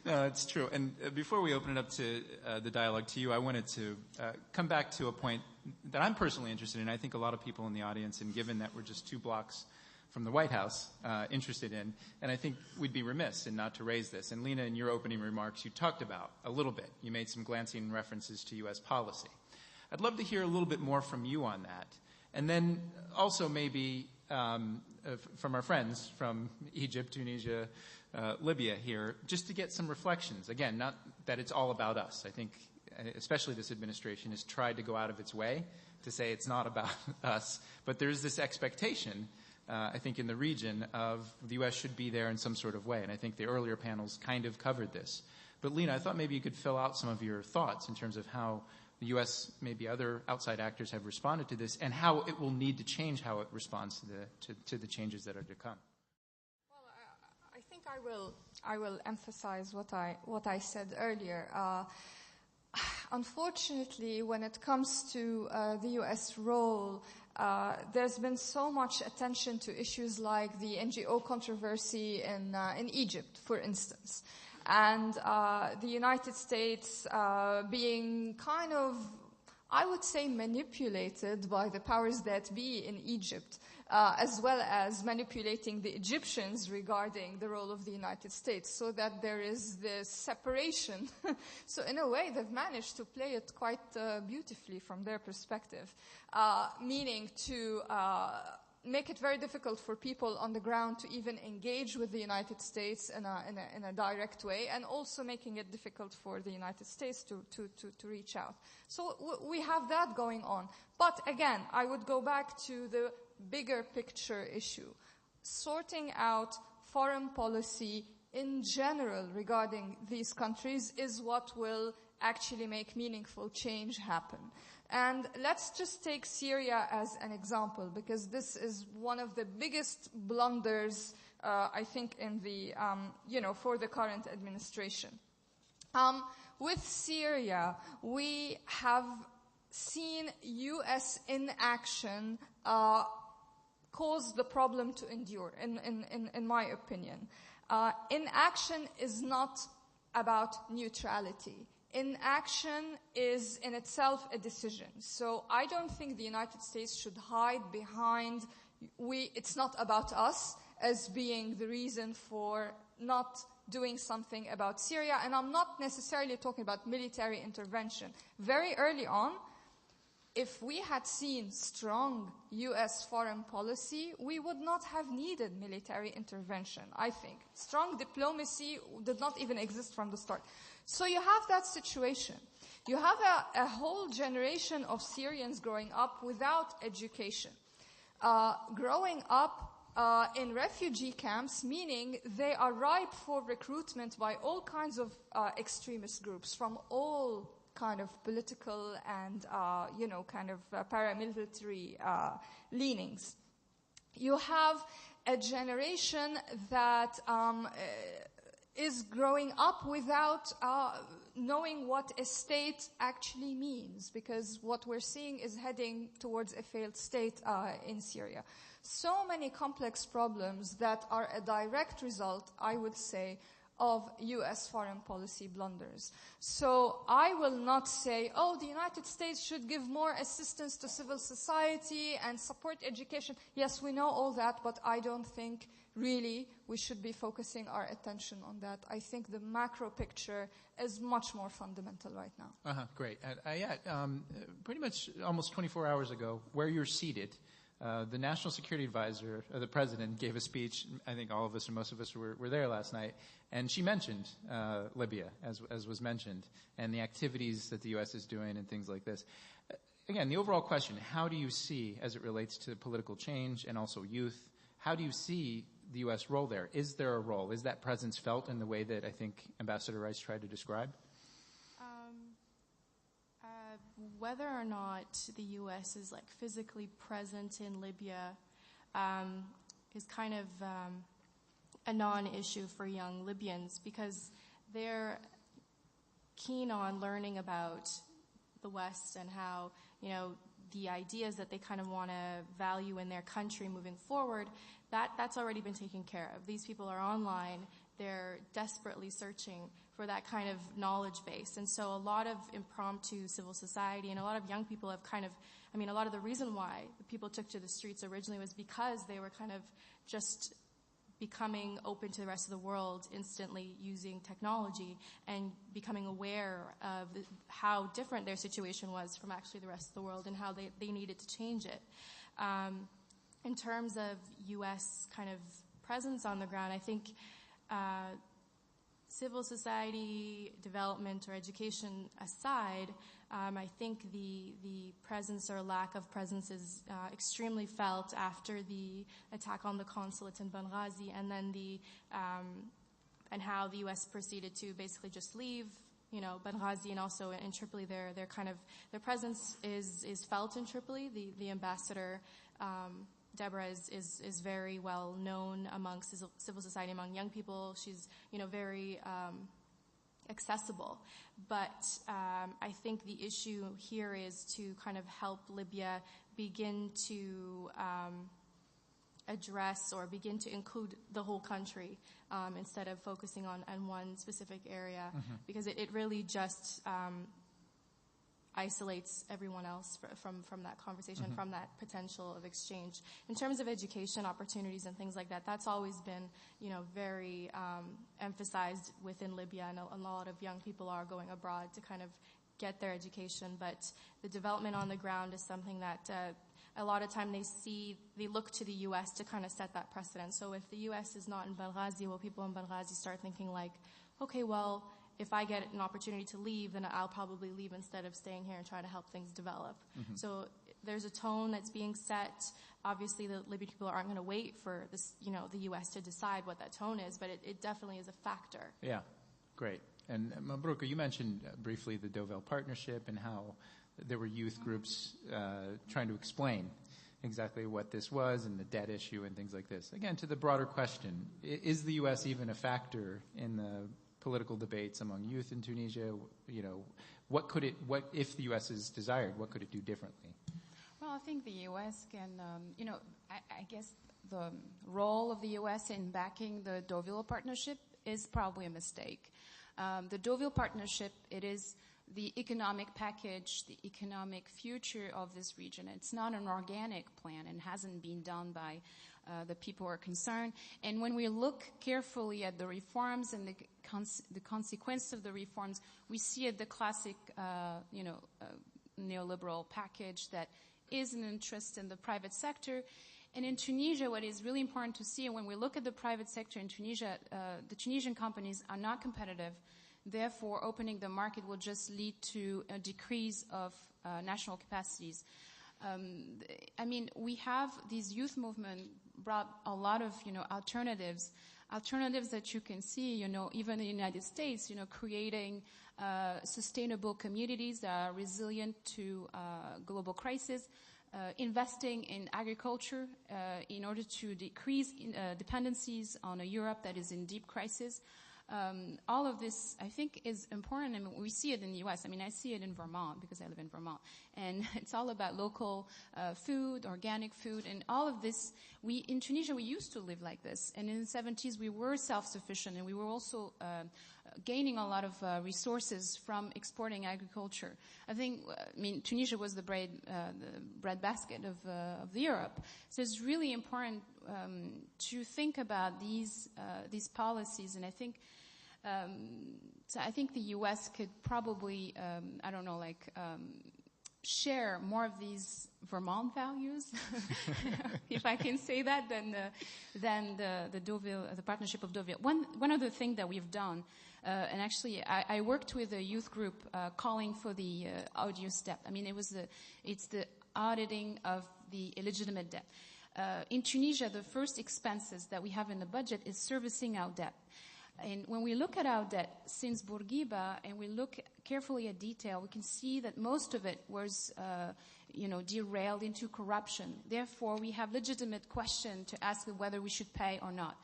No, it's true. And before we open it up to the dialogue to you, I wanted to come back to a point that I'm personally interested in. I think a lot of people in the audience, and given that we're just 2 blocks from the White House, interested in. And I think we'd be remiss in not to raise this. And Lina, in your opening remarks, you talked about a little bit. You made some glancing references to U.S. policy. I'd love to hear a little bit more from you on that. And then also maybe from our friends from Egypt, Tunisia, Libya here, just to get some reflections. Again, not that it's all about us. I think especially this administration has tried to go out of its way to say it's not about us, but there's this expectation I think, in the region of the U.S. should be there in some sort of way. And I think the earlier panels kind of covered this. But Lina, I thought maybe you could fill out some of your thoughts in terms of how the U.S., maybe other outside actors have responded to this, and how it will need to change how it responds to the changes that are to come. Well, I think I will emphasize what I said earlier. Unfortunately, when it comes to the U.S. role, there's been so much attention to issues like the NGO controversy in Egypt, for instance. And the United States being kind of, I would say, manipulated by the powers that be in Egypt, as well as manipulating the Egyptians regarding the role of the United States, so that there is this separation. So in a way, they've managed to play it quite beautifully from their perspective, meaning to make it very difficult for people on the ground to even engage with the United States in a direct way, and also making it difficult for the United States to reach out. So we have that going on. But again, I would go back to the bigger picture issue. Sorting out foreign policy in general regarding these countries is what will actually make meaningful change happen. And let's just take Syria as an example, because this is one of the biggest blunders, I think, in the, for the current administration. With Syria, we have seen U.S. inaction cause the problem to endure, in my opinion. Inaction is not about neutrality. Inaction is in itself a decision. So I don't think the United States should hide behind it's not about us as being the reason for not doing something about Syria. And I'm not necessarily talking about military intervention. Very early on, if we had seen strong U.S. foreign policy, we would not have needed military intervention, I think. Strong diplomacy did not even exist from the start. So you have that situation. You have a whole generation of Syrians growing up without education. Growing up in refugee camps, meaning they are ripe for recruitment by all kinds of extremist groups from all kind of political and, paramilitary leanings. You have a generation that is growing up without knowing what a state actually means, because what we're seeing is heading towards a failed state in Syria. So many complex problems that are a direct result, I would say, of U.S. foreign policy blunders. So I will not say, the United States should give more assistance to civil society and support education. Yes, we know all that, but I don't think really we should be focusing our attention on that. I think the macro picture is much more fundamental right now. Great. Ayat, pretty much almost 24 hours ago, where you're seated, the National Security Advisor, the President, gave a speech. I think all of us or most of us were there last night. And she mentioned Libya, as was mentioned, and the activities that the U.S. is doing and things like this. Again, the overall question, how do you see, as it relates to political change and also youth, how do you see the U.S. role there? Is there a role? Is that presence felt in the way that I think Ambassador Rice tried to describe? Whether or not the U.S. is physically present in Libya is kind of a non-issue for young Libyans, because they're keen on learning about the West and how, the ideas that they kind of want to value in their country moving forward, that's already been taken care of. These people are online. They're desperately searching for that kind of knowledge base. And so a lot of impromptu civil society and a lot of young people have a lot of the reason why the people took to the streets originally was because they were kind of just becoming open to the rest of the world instantly using technology and becoming aware of how different their situation was from actually the rest of the world and how they needed to change it. In terms of U.S. kind of presence on the ground, I think civil society development or education aside, I think the presence or lack of presence is extremely felt after the attack on the consulate in Benghazi, and then and how the U.S. proceeded to basically just leave, Benghazi, and also in Tripoli. Their presence is felt in Tripoli. The ambassador, Deborah, is very well known amongst civil society, among young people. She's, very accessible. But I think the issue here is to kind of help Libya begin to address or begin to include the whole country instead of focusing on one specific area, because it really just isolates everyone else from that conversation, from that potential of exchange. In terms of education opportunities and things like that, that's always been, very emphasized within Libya, and a lot of young people are going abroad to kind of get their education. But the development on the ground is something that a lot of time they look to the U.S. to kind of set that precedent. So if the U.S. is not in Benghazi, well, people in Benghazi start thinking like, okay, well, if I get an opportunity to leave, then I'll probably leave instead of staying here and try to help things develop. So there's a tone that's being set. Obviously, the Libyan people aren't going to wait for this, the U.S. to decide what that tone is, but it definitely is a factor. Yeah, great. And Mabrouka, you mentioned briefly the Deauville Partnership and how there were youth groups trying to explain exactly what this was and the debt issue and things like this. Again, to the broader question, is the U.S. even a factor in the political debates among youth in Tunisia? What if the U.S. is desired, what could it do differently? Well, I think the U.S. can, I guess the role of the U.S. in backing the Deauville Partnership is probably a mistake. The Deauville Partnership, it is the economic package, the economic future of this region. It's not an organic plan and hasn't been done by the people who are concerned. And when we look carefully at the reforms and the consequence of the reforms, we see the classic, neoliberal package that is an interest in the private sector. And in Tunisia, what is really important to see, when we look at the private sector in Tunisia, the Tunisian companies are not competitive. Therefore, opening the market will just lead to a decrease of national capacities. We have these youth movement brought a lot of, alternatives that you can see, even in the United States, creating sustainable communities that are resilient to global crisis, investing in agriculture in order to decrease dependencies on a Europe that is in deep crisis. All of this, I think, is important, and we see it in the U.S. I see it in Vermont because I live in Vermont, and it's all about local food, organic food, and all of this. In Tunisia, we used to live like this, and in the 70s, we were self-sufficient, and we were also gaining a lot of resources from exporting agriculture. Tunisia was the breadbasket of Europe, so it's really important to think about these policies, and I think the U.S. could probably, share more of these Vermont values, if I can say that, than the Deauville, the Partnership of Deauville. One other thing that we've done, and actually I worked with a youth group calling for the audio step. It's the auditing of the illegitimate debt. In Tunisia, the first expenses that we have in the budget is servicing our debt. And when we look at our debt since Bourguiba and we look carefully at detail, we can see that most of it was, derailed into corruption. Therefore, we have legitimate question to ask whether we should pay or not.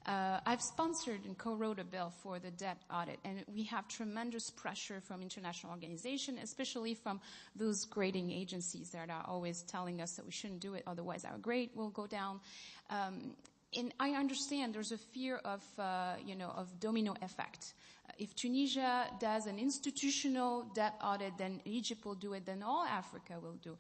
I've sponsored and co-wrote a bill for the debt audit, and we have tremendous pressure from international organizations, especially from those grading agencies that are always telling us that we shouldn't do it, otherwise our grade will go down. And I understand there's a fear of domino effect. If Tunisia does an institutional debt audit, then Egypt will do it, then all Africa will do.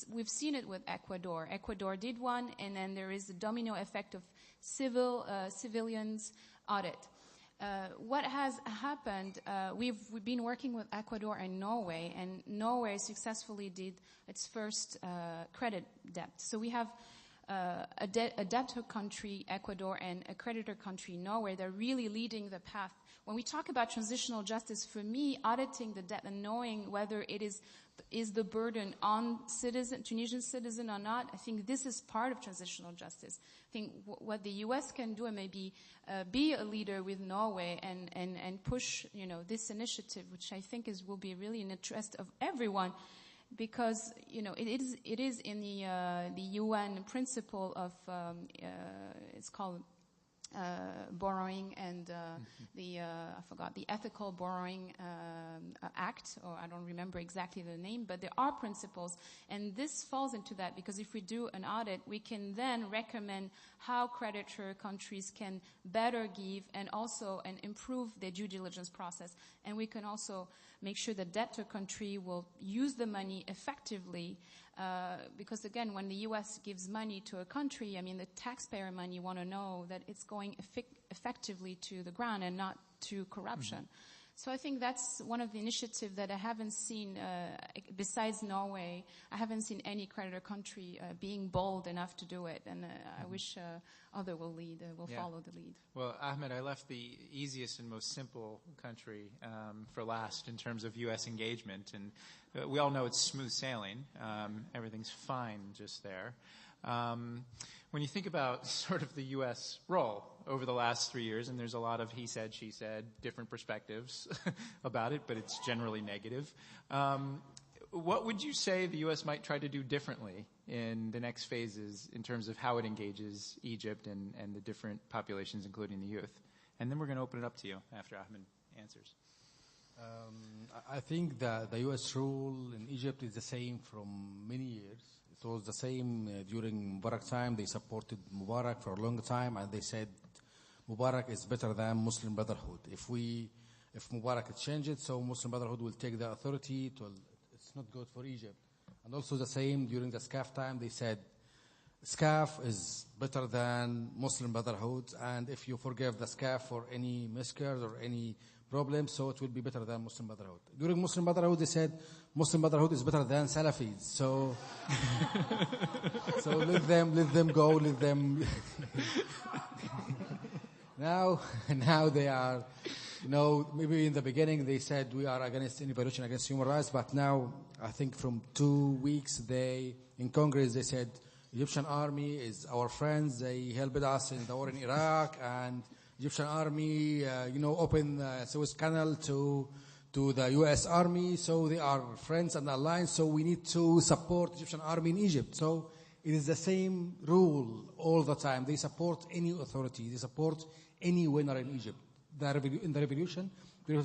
We've seen it with Ecuador. Ecuador did one, and then there is the domino effect of civilians audit. What has happened, we've been working with Ecuador and Norway successfully did its first credit debt. So we have a debtor country, Ecuador, and a creditor country, Norway, they're really leading the path. When we talk about transitional justice, for me, auditing the debt and knowing whether it is the burden on Tunisian citizen or not, I think this is part of transitional justice. I think what the U.S. can do and maybe be a leader with Norway and push, this initiative, which I think will be really in the interest of everyone, because it is in the UN principle of it's called borrowing and the ethical borrowing act, or I don't remember exactly the name, but there are principles, and this falls into that, because if we do an audit, we can then recommend how creditor countries can better give and improve their due diligence process, and we can also make sure the debtor country will use the money effectively, because again, when the U.S. gives money to a country, the taxpayer money want to know that it's going effectively to the ground and not to corruption. Mm-hmm. So I think that's one of the initiatives that I haven't seen, besides Norway, I haven't seen any creditor country being bold enough to do it, and I wish others will follow the lead. Well, Ahmed, I left the easiest and most simple country for last in terms of U.S. engagement, and we all know it's smooth sailing. Everything's fine just there. When you think about sort of the U.S. role over the last 3 years, and there's a lot of he said, she said, different perspectives about it, but it's generally negative. What would you say the U.S. might try to do differently in the next phases in terms of how it engages Egypt and the different populations, including the youth? And then we're going to open it up to you after Ahmed answers. I think that the U.S. rule in Egypt is the same from many years. It was the same during Mbarek's time. They supported Mbarak for a long time, and they said Mbarak is better than Muslim Brotherhood. If Mbarak changes, so Muslim Brotherhood will take the authority. It's not good for Egypt. And also the same during the SCAF time. They said SCAF is better than Muslim Brotherhood, and if you forgive the SCAF for any miscarriage or any problem, so it will be better than Muslim Brotherhood. During Muslim Brotherhood, they said Muslim Brotherhood is better than Salafis. So, so let them go, let them. Now they are, maybe in the beginning they said we are against any violation against human rights, but now I think from 2 weeks in Congress they said Egyptian army is our friends. They helped us in the war in Iraq, and Egyptian army, opened Suez Canal to the U.S. army, so they are friends and alliance, so we need to support Egyptian army in Egypt. So it is the same rule all the time. They support any authority. They support any winner in Egypt. In the revolution, in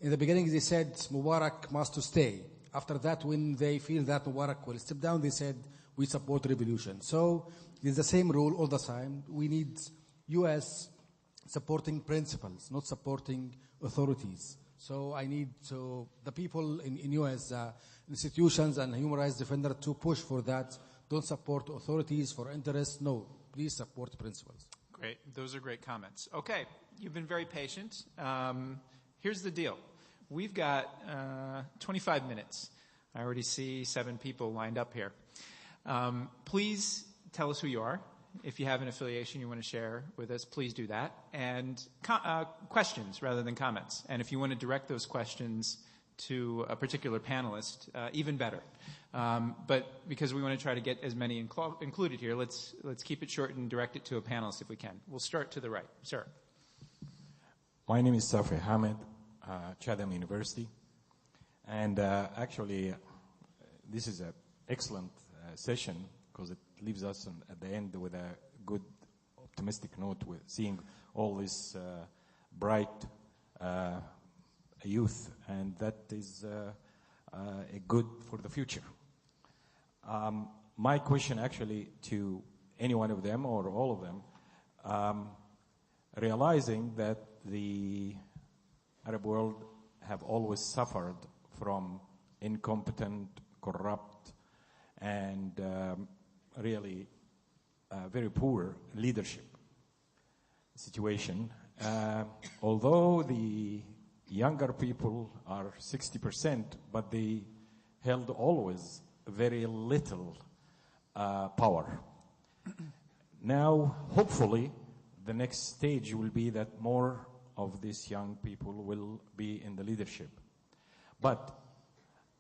the beginning they said Mubarak must stay. After that, when they feel that Mubarak will step down, they said we support revolution. So it's the same rule all the time. We need U.S. supporting principles, not supporting authorities. So I need the people in U.S. Institutions and human rights defenders to push for that. Don't support authorities for interest. No, please support principles. Great. Those are great comments. Okay. You've been very patient. Here's the deal. We've got 25 minutes. I already see 7 people lined up here. Please tell us who you are. If you have an affiliation you want to share with us, please do that. And questions rather than comments. And if you want to direct those questions to a particular panelist, even better. But because we want to try to get as many included here, let's keep it short and direct it to a panelist if we can. We'll start to the right. Sir. My name is Safi Ahmed, Chatham University. And actually, this is an excellent session because it leaves us at the end with a good, optimistic note with seeing all this bright youth, and that is a good for the future. My question actually to any one of them or all of them, realizing that the Arab world have always suffered from incompetent, corrupt, and really very poor leadership situation. Although the younger people are 60%, but they held always very little power. Now, hopefully, the next stage will be that more of these young people will be in the leadership. But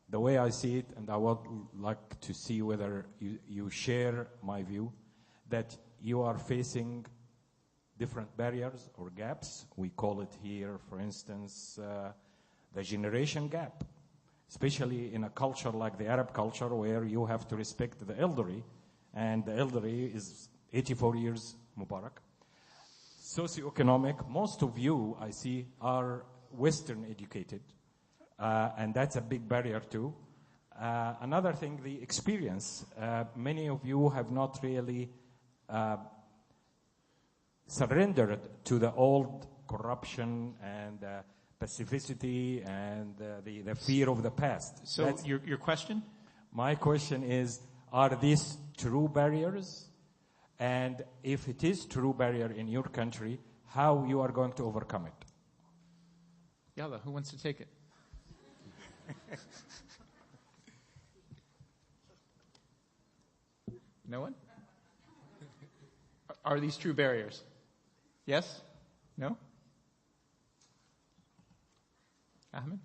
the way I see it, and I would like to see whether you share my view, that you are facing different barriers or gaps. We call it here, for instance, the generation gap, especially in a culture like the Arab culture where you have to respect the elderly, and the elderly is 84 years Mbarak. Socioeconomic, most of you, I see, are Western educated, and that's a big barrier too. Another thing, the experience. Many of you have not really surrendered to the old corruption and specificity and the fear of the past. So your question? My question is, are these true barriers? And if it is true barrier in your country, how you are going to overcome it? Yalla, who wants to take it? No one? Are these true barriers? Yes? No? Ahmed?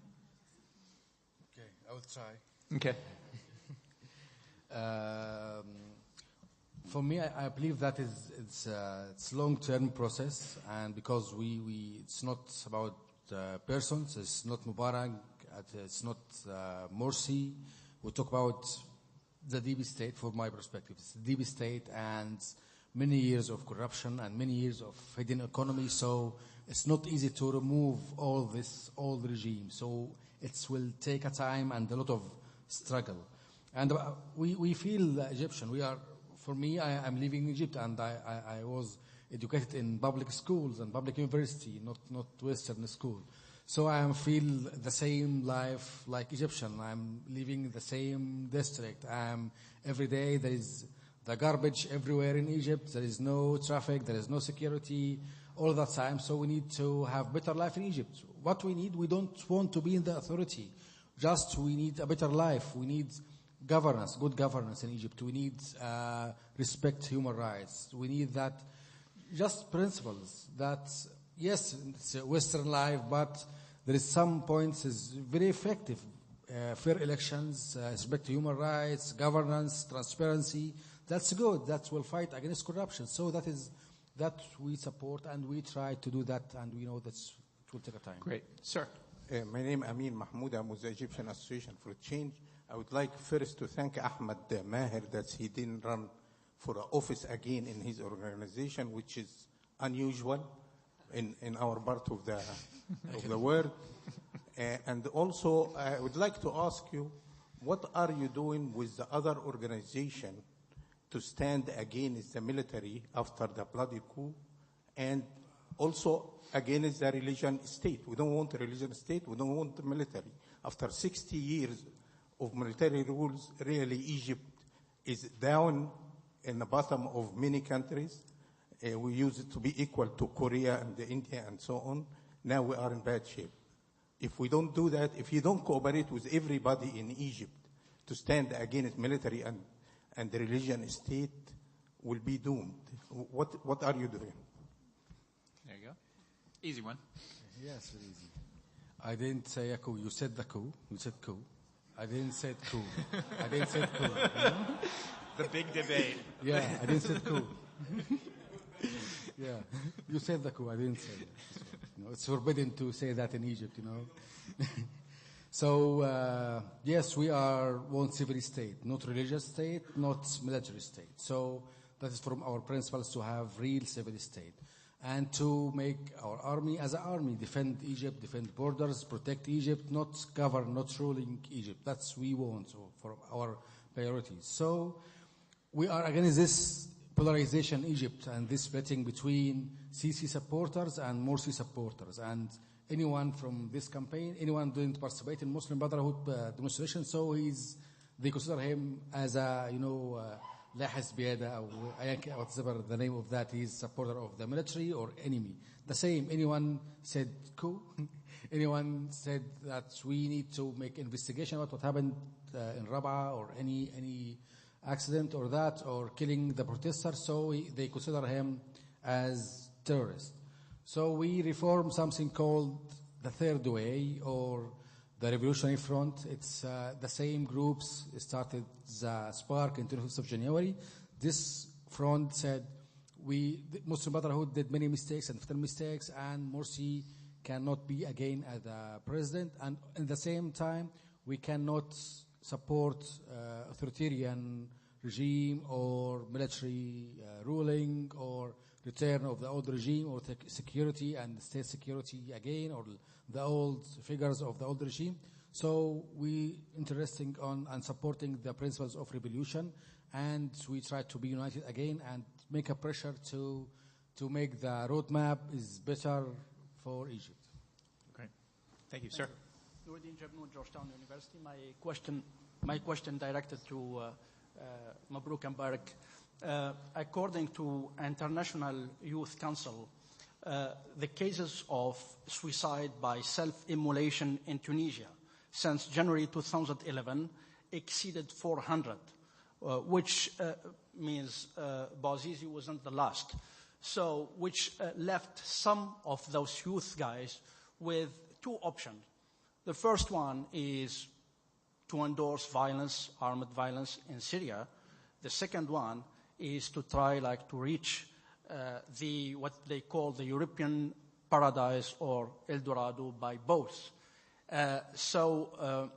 Okay, I will try. Okay. For me, I believe that it's a long-term process, and because it's not about persons, it's not Mubarak, it's not Morsi. We talk about the deep state. From my perspective, it's the deep state and many years of corruption and many years of hidden economy. So it's not easy to remove all this old regime. So it will take a time and a lot of struggle. And we feel Egyptian. We are. For me, I'm living in Egypt, and I was educated in public schools and public university, not Western school. So I feel the same life like Egyptian. I'm living in the same district. Every day there is the garbage everywhere in Egypt. There is no traffic. There is no security all the time. So we need to have better life in Egypt. What we need, we don't want to be in the authority. Just we need a better life. We need governance, good governance in Egypt. We need respect human rights. We need that, just principles that, yes, it's a Western life, but there is some points is very effective. Fair elections, respect human rights, governance, transparency. That's good. That will fight against corruption. So that we support, and we try to do that, and we know that it will take a time. Great. Sir. My name is Amin Mahmoud. I'm with the Egyptian Association for Change. I would like first to thank Ahmad Maher that he didn't run for office again in his organization, which is unusual in our part of the world. And also, I would like to ask you, what are you doing with the other organization to stand against the military after the bloody coup, and also against the religion state? We don't want a religion state. We don't want the military. After 60 years of military rules, really Egypt is down in the bottom of many countries. We used it to be equal to Korea and India and so on. Now we are in bad shape. If we don't do that, if you don't cooperate with everybody in Egypt to stand against military and the religion state, will be doomed. What are you doing? There you go. Easy one. Yes, very easy. I didn't say a coup. You said the coup. You said coup. I didn't say coup. I didn't say coup. You know? The big debate. Yeah, I didn't say coup. Yeah, you said the coup. I didn't say that. You know, it's forbidden to say that in Egypt, you know. So, yes, we are one civil state, not religious state, not military state. So that is from our principles to have real civil state. And to make our army as an army, defend Egypt, defend borders, protect Egypt, not govern, not ruling Egypt. That's we want for our priorities. So we are against this polarization in Egypt and this splitting between Sisi supporters and Morsi supporters. And anyone from this campaign, anyone didn't participate in Muslim Brotherhood demonstration, so they consider him as a, لا حزبية أو whatever the name of that, he's supporter of the military or enemy. The same, anyone said coup, anyone said that we need to make investigation about what happened in Rabaa or any accident or that, or killing the protester, so they consider him as terrorist. So we reformed something called the Third Way, or the Revolutionary Front. It's the same groups started the spark in 25th of January. This front said, the Muslim Brotherhood did many mistakes and fatal mistakes, and Morsi cannot be again as the president. And at the same time, we cannot support authoritarian regime or military ruling or return of the old regime, or security and state security again, or the old figures of the old regime. So we interested on and supporting the principles of revolution, and we try to be united again and make a pressure to make the roadmap is better for Egypt. Great. Thank you, sir. Nuruddin Jabnoon, Georgetown University. My question directed to Mabrouka and Mbarek. According to International Youth Council, the cases of suicide by self-immolation in Tunisia since January 2011 exceeded 400, which means Bouazizi wasn't the last. So, which left some of those youth guys with two options. The first one is to endorse violence, armed violence in Syria. The second one is to try to reach what they call the European paradise or El Dorado by both. So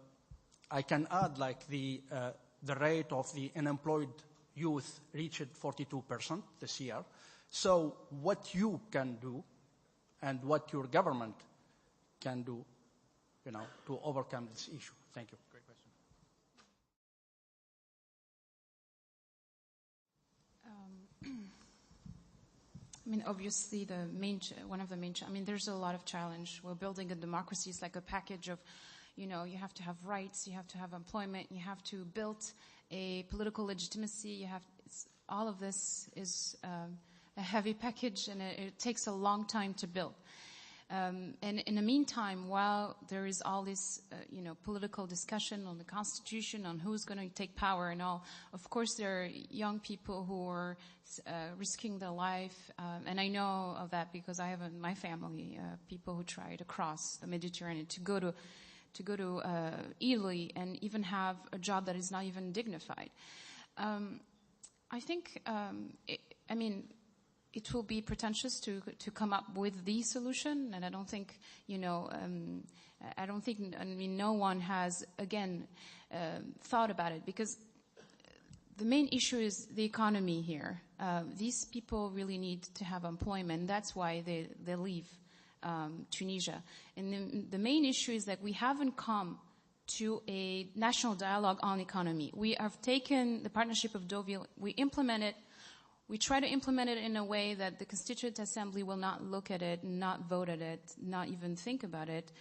I can add the rate of the unemployed youth reached 42% this year. So what you can do and what your government can do, to overcome this issue. Thank you. Great question. Obviously, one of the main, there's a lot of challenge. We're building a democracy. It's like a package of, you have to have rights, you have to have employment, you have to build a political legitimacy. All of this is a heavy package, and it takes a long time to build. And in the meantime, while there is all this, political discussion on the constitution, on who's going to take power and all, of course there are young people who are risking their life. And I know of that because I have in my family people who try to cross the Mediterranean to go to Italy and even have a job that is not even dignified. I think, it will be pretentious to come up with the solution, and I don't think, no one has, again, thought about it, because the main issue is the economy here. These people really need to have employment. That's why they leave Tunisia. And the main issue is that we haven't come to a national dialogue on economy. We have taken the Partnership of Deauville, we implement it. We try to implement it in a way that the Constituent Assembly will not look at it, not vote at it, not even think about it,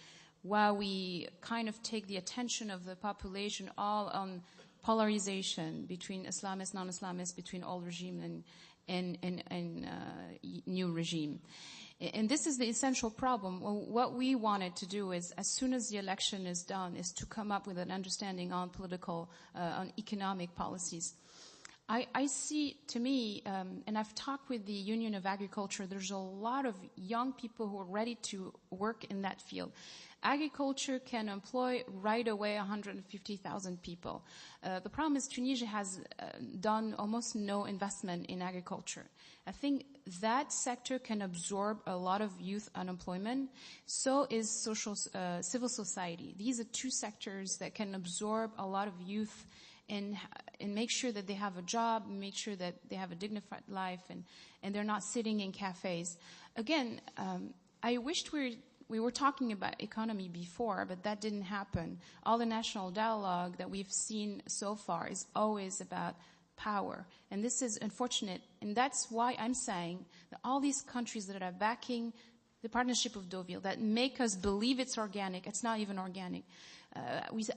while we kind of take the attention of the population all on polarization between Islamists, non-Islamists, between old regime and new regime. And this is the essential problem. What we wanted to do is, as soon as the election is done, is to come up with an understanding on political, on economic policies. I see, to me, and I've talked with the Union of Agriculture, there's a lot of young people who are ready to work in that field. Agriculture can employ right away 150,000 people. The problem is Tunisia has done almost no investment in agriculture. I think that sector can absorb a lot of youth unemployment. So is civil society. These are two sectors that can absorb a lot of youth and make sure that they have a job, make sure that they have a dignified life, and they're not sitting in cafes. Again, I wished we were talking about economy before, but that didn't happen. All the national dialogue that we've seen so far is always about power. And this is unfortunate. And that's why I'm saying that all these countries that are backing the Partnership of Deauville, that make us believe it's organic, it's not even organic.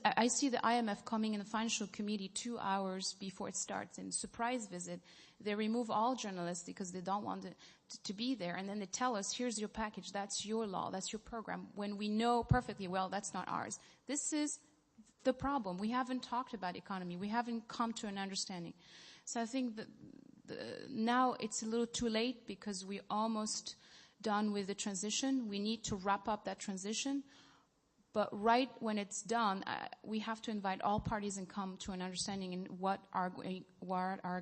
I see the IMF coming in the financial committee 2 hours before it starts in surprise visit. They remove all journalists because they don't want to be there. And then they tell us, here's your package, that's your law, that's your program, when we know perfectly well that's not ours. This is the problem. We haven't talked about economy. We haven't come to an understanding. So I think that now it's a little too late because we're almost done with the transition. We need to wrap up that transition. But right when it's done, we have to invite all parties and come to an understanding in what are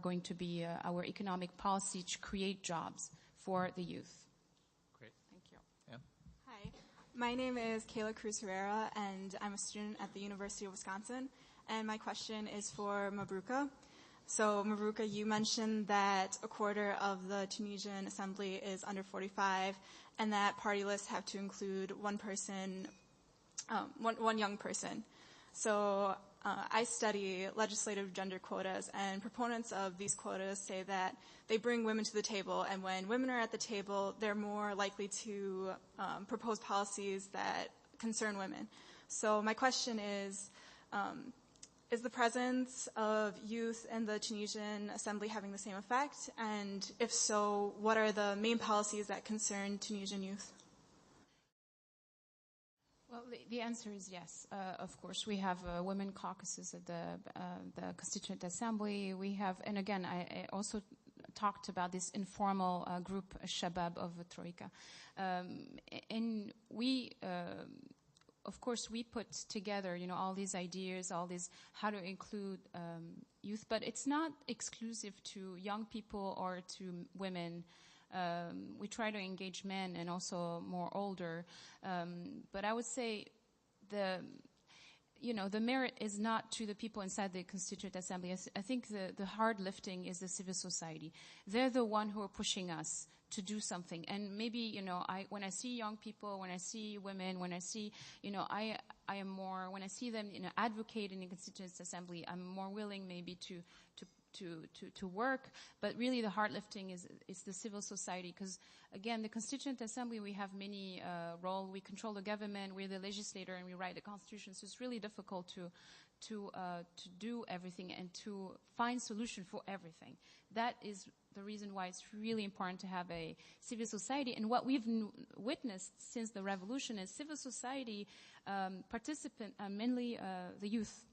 going to be our economic policy to create jobs for the youth. Great. Thank you. Yeah. Hi, my name is Kayla Cruz Herrera, and I'm a student at the University of Wisconsin. And my question is for Mabrouka. So, Mabrouka, you mentioned that a quarter of the Tunisian Assembly is under 45, and that party lists have to include one young person. So I study legislative gender quotas, and proponents of these quotas say that they bring women to the table, and when women are at the table, they're more likely to propose policies that concern women. So my question is the presence of youth in the Tunisian Assembly having the same effect? And if so, what are the main policies that concern Tunisian youth? Well, the answer is yes. Of course, we have women caucuses at the Constituent Assembly. We have, and again, I also talked about this informal group, Shabab of Troika. And we, of course, we put together, all these ideas, all these, how to include youth, but it's not exclusive to young people or to women. We try to engage men and also more older. But I would say the merit is not to the people inside the Constituent Assembly. I think the hard lifting is the civil society. They're the one who are pushing us to do something. And maybe, when I see young people, when I see women, when I see, I am more, when I see them, advocate in the Constituent Assembly, I'm more willing maybe to work, but really the hard lifting is the civil society, because again, the Constituent Assembly, we have many roles. We control the government, we're the legislator, and we write the constitution. So it's really difficult to do everything and to find solution for everything. That is the reason why it's really important to have a civil society. And what we've witnessed since the revolution is civil society participant, mainly the youth.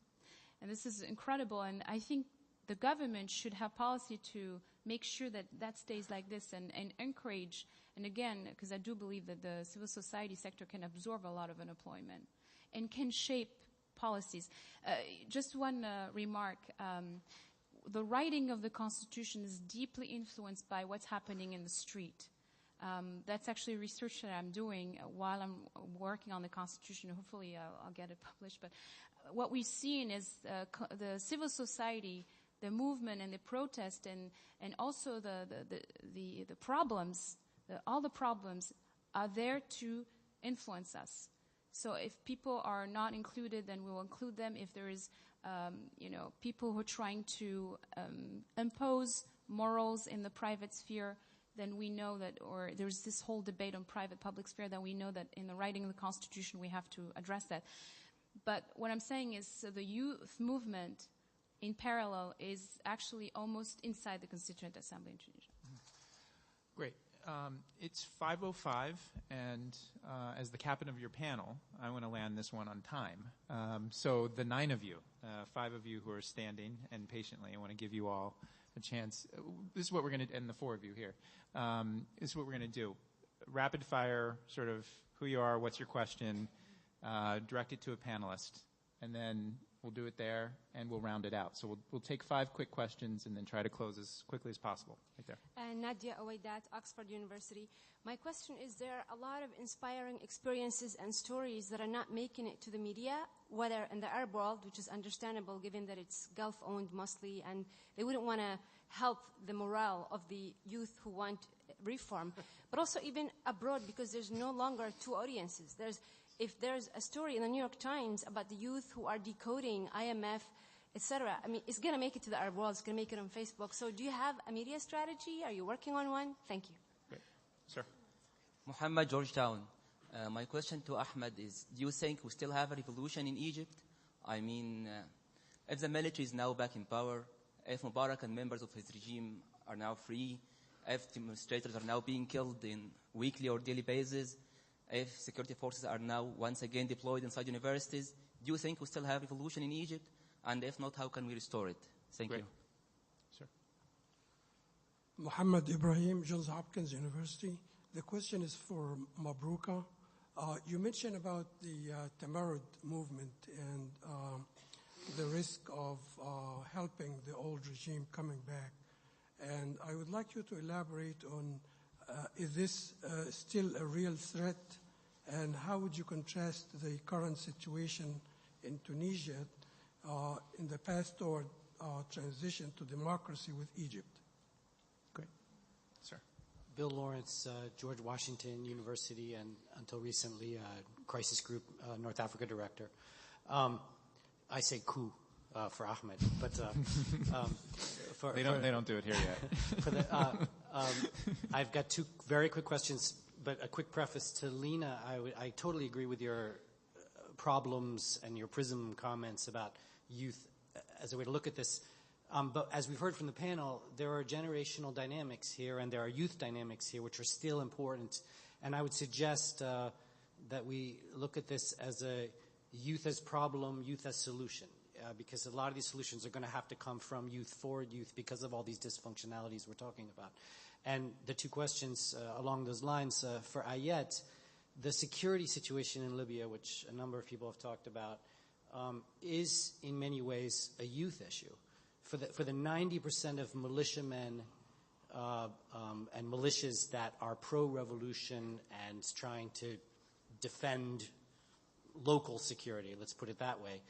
And this is incredible. And I think the government should have policy to make sure that stays like this and encourage. And again, because I do believe that the civil society sector can absorb a lot of unemployment and can shape policies. Just one remark. The writing of the Constitution is deeply influenced by what's happening in the street. That's actually research that I'm doing while I'm working on the Constitution. Hopefully I'll get it published. But what we've seen is the civil society, the movement and the protest and also the problems, all the problems are there to influence us. So if people are not included, then we will include them. If there is, people who are trying to impose morals in the private sphere, then we know that, or there's this whole debate on private-public sphere, that we know that in the writing of the Constitution we have to address that. But what I'm saying is the youth movement in parallel is actually almost inside the Constituent Assembly in Tunisia. Great. It's 5:05, and as the captain of your panel, I want to land this one on time. So the 9 of you, 5 of you who are standing and patiently, I want to give you all a chance. This is what we're going to, and the 4 of you here, this is what we're going to do. Rapid fire, sort of who you are, what's your question, direct it to a panelist, and then we'll do it there, and we'll round it out. So we'll take 5 quick questions and then try to close as quickly as possible. Right there. Nadia Awaidat, Oxford University. My question is, there are a lot of inspiring experiences and stories that are not making it to the media, whether in the Arab world, which is understandable given that it's Gulf-owned mostly, and they wouldn't want to help the morale of the youth who want reform, but also even abroad, because there's no longer 2 audiences. If there's a story in the New York Times about the youth who are decoding IMF, etc., I mean, it's going to make it to the Arab world. It's going to make it on Facebook. So do you have a media strategy? Are you working on one? Thank you. Great. Sir. Muhammad, Georgetown. My question to Ahmad is, do you think we still have a revolution in Egypt? I mean, if the military is now back in power, if Mbarek and members of his regime are now free, if demonstrators are now being killed in weekly or daily basis, if security forces are now once again deployed inside universities, Do you think we still have revolution in Egypt? And if not, how can we restore it? Thank you. Sir. Muhammad Ibrahim, Johns Hopkins University. The question is for Mabrouka. You mentioned about the Tamarud movement and the risk of helping the old regime coming back. And I would like you to elaborate on, is this still a real threat? And how would you contrast the current situation in Tunisia in the path toward transition to democracy with Egypt? Great. Sir. Bill Lawrence, George Washington University, and until recently, Crisis Group North Africa Director. I say coup for Ahmad, but they don't do it here yet. I've got two very quick questions, but a quick preface to Lina. I totally agree with your problems and your PRISM comments about youth as a way to look at this. But as we've heard from the panel, there are generational dynamics here and there are youth dynamics here which are still important. And I would suggest that we look at this as a youth as problem, youth as solution. Because a lot of these solutions are going to have to come from youth for youth because of all these dysfunctionalities we're talking about. And the two questions along those lines for Ayat, the security situation in Libya, which a number of people have talked about, is in many ways a youth issue. For the 90% of militiamen and militias that are pro-revolution and trying to defend local security, let's put it that way,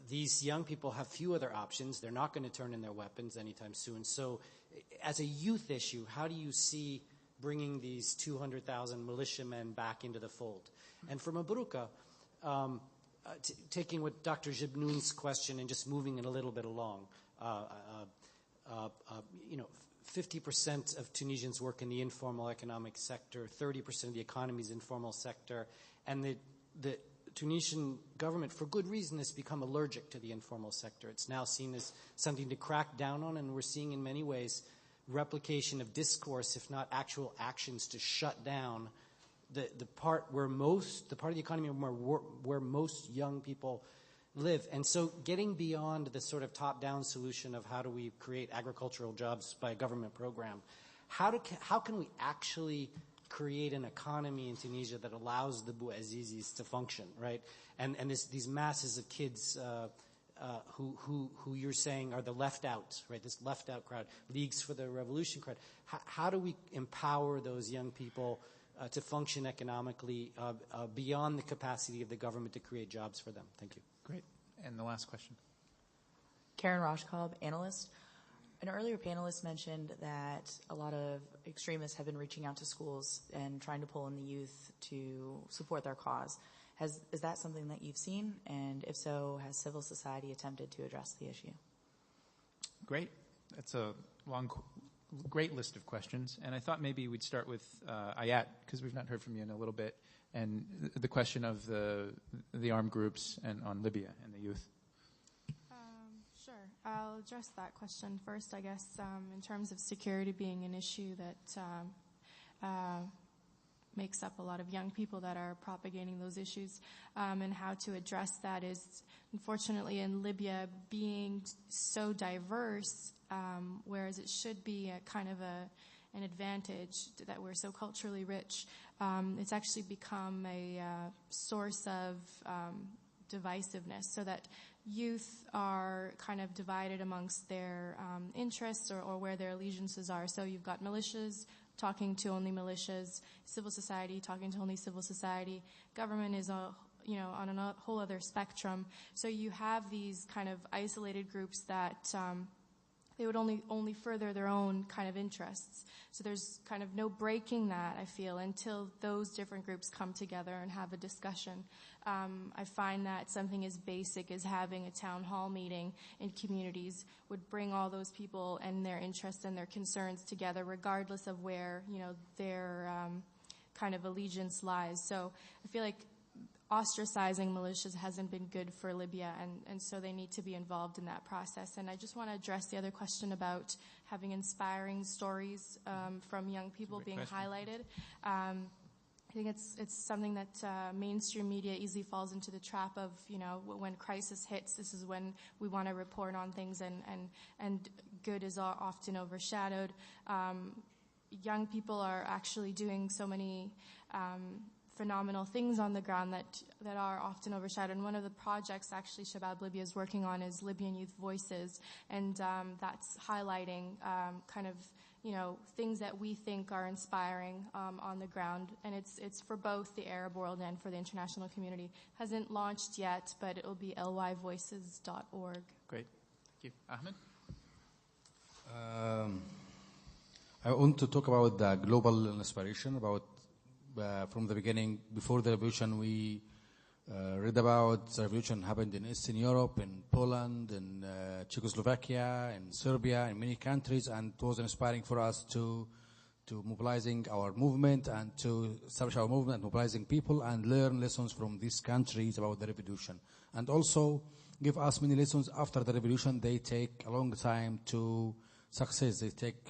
these young people have few other options. They're not going to turn in their weapons anytime soon. So as a youth issue, how do you see bringing these 200,000 militiamen back into the fold? And for Mabrouka, taking what Dr. Jibnoon's question and just moving it a little bit along, 50% of Tunisians work in the informal economic sector, 30% of the economy is informal sector, and the Tunisian government, for good reason, has become allergic to the informal sector. It's now seen as something to crack down on, and we're seeing in many ways replication of discourse, if not actual actions, to shut down the part of the economy where most young people live. And so getting beyond the sort of top-down solution of how do we create agricultural jobs by a government program, how can we actually create an economy in Tunisia that allows the Bouazizis to function, right? And these masses of kids who you're saying are the left out, right? This left out crowd, Leagues for the Revolution crowd. How do we empower those young people to function economically beyond the capacity of the government to create jobs for them? Thank you. Great. And the last question. Karen Roshkob, analyst. An earlier panelist mentioned that a lot of extremists have been reaching out to schools and trying to pull in the youth to support their cause. Is that something that you've seen? And if so, has civil society attempted to address the issue? Great. That's a great list of questions. And I thought maybe we'd start with Ayat, because we've not heard from you in a little bit, and the question of the armed groups and on Libya and the youth. Sure. I'll address that question first, I guess, in terms of security being an issue that makes up a lot of young people that are propagating those issues, and how to address that is, unfortunately, in Libya being so diverse, whereas it should be a kind of an advantage that we're so culturally rich, it's actually become a source of divisiveness, so that youth are kind of divided amongst their interests or where their allegiances are. So you've got militias talking to only militias, civil society talking to only civil society, government is on a whole other spectrum. So you have these kind of isolated groups that they would only further their own kind of interests. So there's kind of no breaking that, I feel, until those different groups come together and have a discussion. I find that something as basic as having a town hall meeting in communities would bring all those people and their interests and their concerns together, regardless of where, their kind of allegiance lies. So I feel like ostracizing militias hasn't been good for Libya, and so they need to be involved in that process. And I just want to address the other question about having inspiring stories from young people being highlighted. I think it's something that mainstream media easily falls into the trap of, when crisis hits, this is when we want to report on things, and good is often overshadowed. Young people are actually doing so many phenomenal things on the ground that are often overshadowed. And one of the projects actually Shabab Libya is working on is Libyan Youth Voices, and that's highlighting things that we think are inspiring on the ground. And it's for both the Arab world and for the international community. Hasn't launched yet, but it'll be lyvoices.org. Great. Thank you. Ahmad? I want to talk about the global inspiration, about from the beginning, before the revolution, we read about the revolution happened in Eastern Europe, in Poland, in Czechoslovakia, in Serbia, in many countries, and it was inspiring for us to mobilizing our movement and to establish our movement and mobilizing people and learn lessons from these countries about the revolution. And also give us many lessons after the revolution. They take a long time to success. They take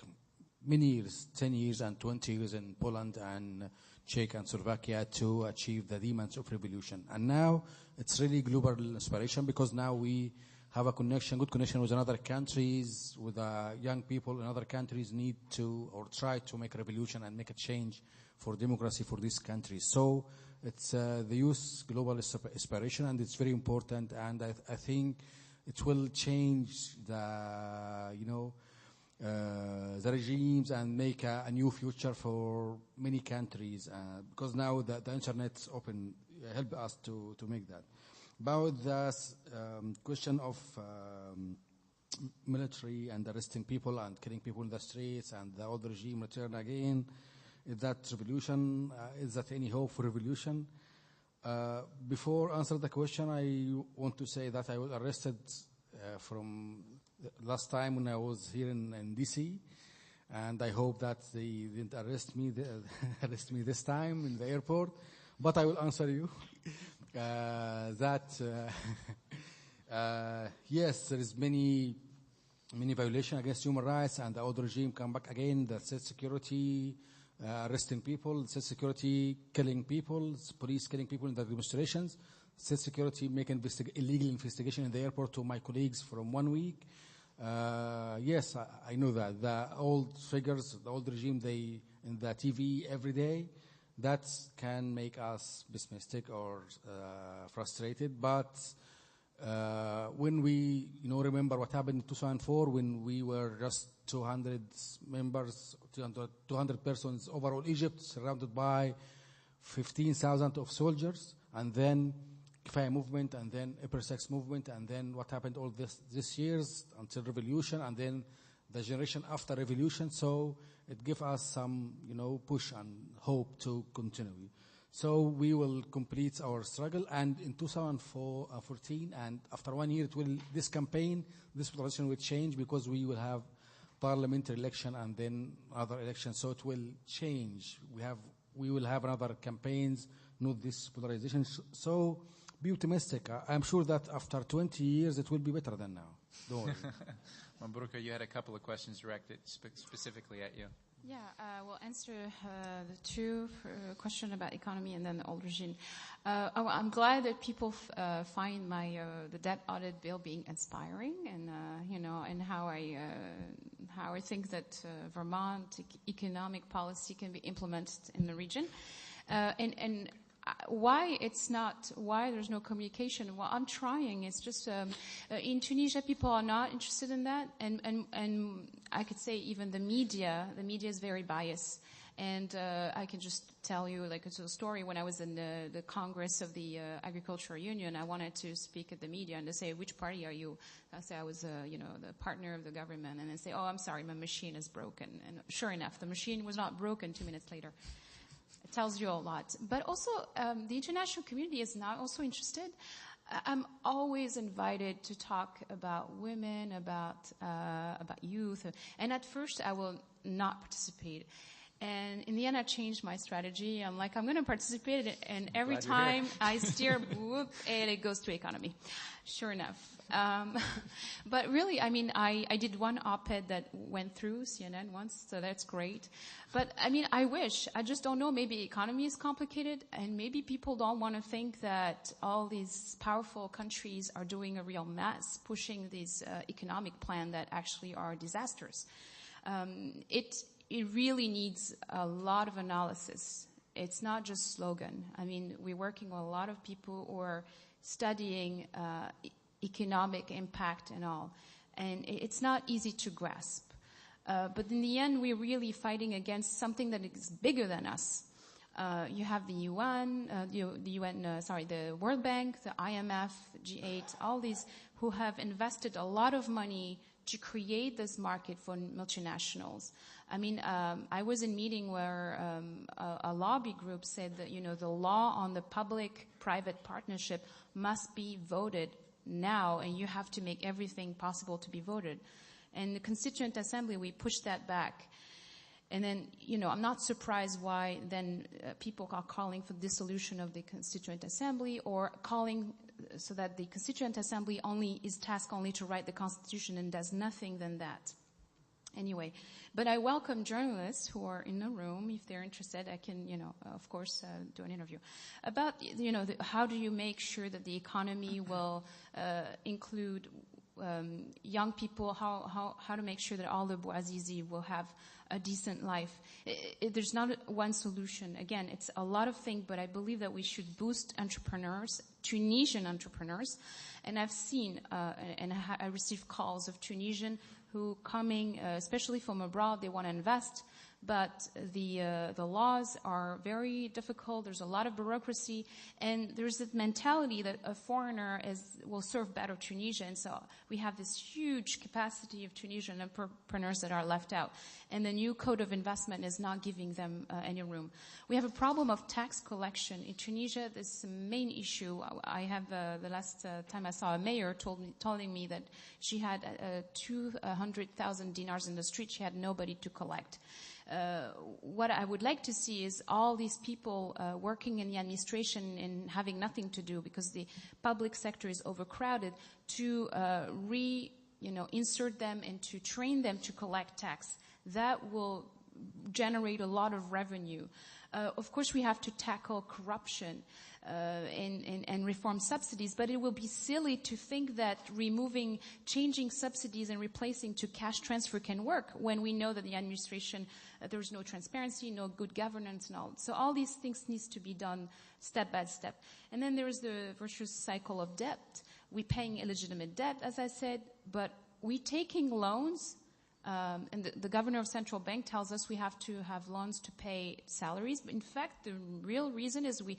many years, 10 years and 20 years in Poland and Czech and Slovakia to achieve the demands of revolution. And now it's really global inspiration because now we have a connection, good connection with other countries, with young people in other countries need to or try to make a revolution and make a change for democracy for these countries. So it's the youth global inspiration, and it's very important, and I think it will change the regimes and make a new future for many countries because now the internet's open, help us to make that. About the question of military and arresting people and killing people in the streets and the old regime return again, is that revolution? Is that any hope for revolution? Before answer the question, I want to say that I was arrested from last time when I was here in DC, and I hope that they didn't arrest me this time in the airport. But I will answer you that yes, there is many violation against human rights, and the old regime come back again. The state security arresting people, state security killing people, police killing people in the demonstrations, state security making illegal investigation in the airport to my colleagues from 1 week. Yes, I know that. The old figures, the old regime, they in the TV every day, that can make us pessimistic or frustrated. But when we, remember what happened in 2004 when we were just 200 members, 200 persons overall Egypt, surrounded by 15,000 of soldiers, and then Kifaya movement, and then Upper Sex movement, and then what happened all this years until revolution, and then the generation after revolution. So it gives us some, push and hope to continue. So we will complete our struggle, and in 2014, and after 1 year, this campaign, this position will change because we will have parliamentary election and then other elections. So it will change. We will have another campaigns, not this polarization. So be optimistic. I'm sure that after 20 years, it will be better than now. Don't worry. Mabrouka, you had a couple of questions directed specifically at you. Yeah, we'll answer the two question about economy and then the old regime. I'm glad that people find the debt audit bill being inspiring, and and how I think that Vermont economic policy can be implemented in the region, and why there's no communication. What I'm trying is just in Tunisia, people are not interested in that, and I could say even the media is very biased. And I can just tell you, it's a story. When I was in the Congress of the Agricultural Union, I wanted to speak at the media, and they say, "Which party are you?" I say I was, the partner of the government, and they say, "Oh, I'm sorry, my machine is broken." And sure enough, the machine was not broken 2 minutes later. It tells you a lot. But also, the international community is now also interested. I'm always invited to talk about women, about youth, and at first I will not participate. And in the end, I changed my strategy. I'm like, I'm going to participate, and every time I steer, whoop, and it goes to economy. Sure enough. But really, I mean, I did one op-ed that went through CNN once, so that's great. But I mean, I just don't know, maybe economy is complicated, and maybe people don't want to think that all these powerful countries are doing a real mess, pushing these economic plan that actually are disastrous. It really needs a lot of analysis. It's not just slogan. I mean, we're working with a lot of people who are studying economic impact and all. And it's not easy to grasp. But in the end, we're really fighting against something that is bigger than us. You have the UN, the World Bank, the IMF, G8, all these who have invested a lot of money to create this market for multinationals. I mean, I was in a meeting where a lobby group said that, the law on the public-private partnership must be voted now, and you have to make everything possible to be voted. And the Constituent Assembly, we pushed that back. And then, I'm not surprised why then people are calling for dissolution of the Constituent Assembly, or calling so that the Constituent Assembly is tasked only to write the Constitution and does nothing than that. Anyway, but I welcome journalists who are in the room. If they're interested, I can, of course, do an interview about, how do you make sure that the economy will include young people, how to make sure that all the bourgeoisie will have a decent life. There's not one solution. Again, it's a lot of things, but I believe that we should boost entrepreneurs, Tunisian entrepreneurs. And I've seen, and I received calls of Tunisian who coming, especially from abroad, they want to invest, but the laws are very difficult. There's a lot of bureaucracy, and there's this mentality that a foreigner will serve better Tunisia. And so we have this huge capacity of Tunisian entrepreneurs that are left out. And the new code of investment is not giving them any room. We have a problem of tax collection. In Tunisia, this is the main issue. I have, the last time I saw a mayor telling me that she had 200,000 dinars in the street. She had nobody to collect. What I would like to see is all these people working in the administration and having nothing to do because the public sector is overcrowded, to insert them and to train them to collect tax. That will generate a lot of revenue. Of course, we have to tackle corruption and reform subsidies, but it will be silly to think that changing subsidies and replacing to cash transfer can work when we know that the administration, there's no transparency, no good governance and all. So all these things needs to be done step by step. And then there is the virtuous cycle of debt. We're paying illegitimate debt, as I said, but we're taking loans. And the governor of central bank tells us we have to have loans to pay salaries. But in fact, the real reason is we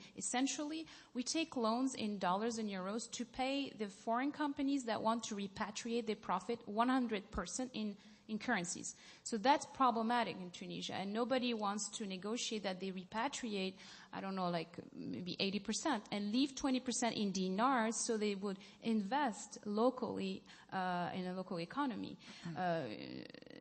take loans in dollars and euros to pay the foreign companies that want to repatriate their profit 100% in currencies. So that's problematic in Tunisia, and nobody wants to negotiate that they repatriate, I don't know, like maybe 80% and leave 20% in dinars so they would invest locally in a local economy,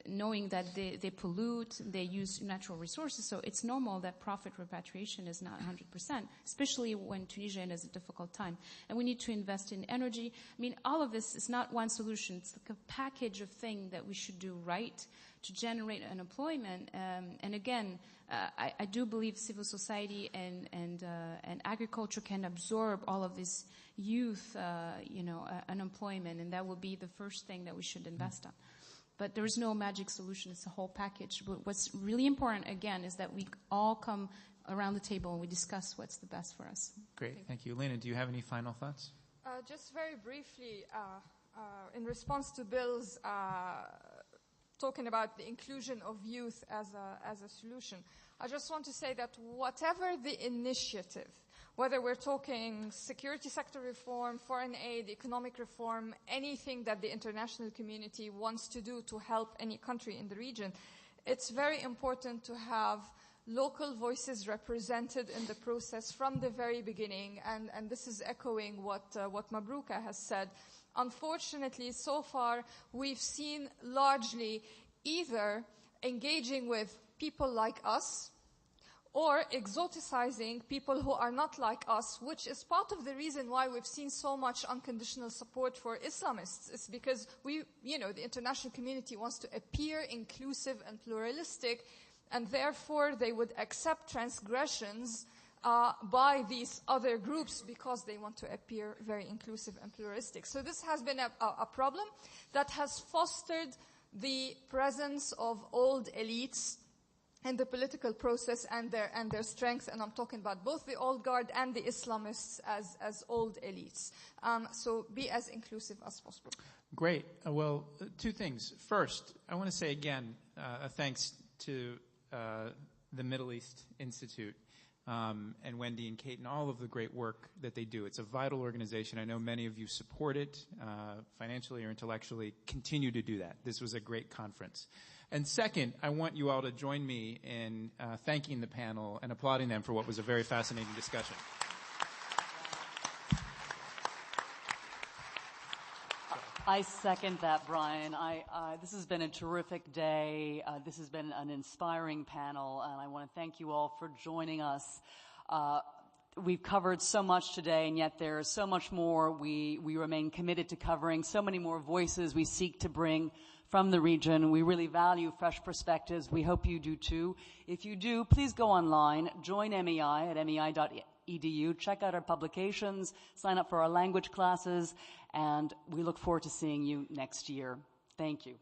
knowing that they pollute, they use natural resources. So it's normal that profit repatriation is not 100%, especially when Tunisia is a difficult time. And we need to invest in energy. I mean, all of this is not one solution. It's like a package of things that we should do right to generate unemployment. And again, I do believe civil society and agriculture can absorb all of this youth, unemployment, and that will be the first thing that we should invest on. But there is no magic solution. It's a whole package. But what's really important, again, is that we all come around the table and we discuss what's the best for us. Great. Thank you. Lina, do you have any final thoughts? Just very briefly, in response to Bill's talking about the inclusion of youth as a solution, I just want to say that whatever the initiative, whether we're talking security sector reform, foreign aid, economic reform, anything that the international community wants to do to help any country in the region, it's very important to have local voices represented in the process from the very beginning, and this is echoing what Mabrouka has said. Unfortunately, so far, we've seen largely either engaging with people like us, or exoticizing people who are not like us, which is part of the reason why we've seen so much unconditional support for Islamists. It's because the international community wants to appear inclusive and pluralistic, and therefore they would accept transgressions by these other groups because they want to appear very inclusive and pluralistic. So this has been a problem that has fostered the presence of old elites in the political process and their strength, and I'm talking about both the old guard and the Islamists as old elites. So be as inclusive as possible. Great. Well, two things. First, I want to say again, thanks to the Middle East Institute and Wendy and Kate and all of the great work that they do. It's a vital organization. I know many of you support it financially or intellectually. Continue to do that. This was a great conference. And second, I want you all to join me in thanking the panel and applauding them for what was a very fascinating discussion. I second that, Brian. This has been a terrific day. This has been an inspiring panel, and I want to thank you all for joining us. We've covered so much today, and yet there is so much more we remain committed to covering, so many more voices we seek to bring from the region. We really value fresh perspectives. We hope you do too. If you do, please go online, join MEI at mei.edu, check out our publications, sign up for our language classes, and we look forward to seeing you next year. Thank you.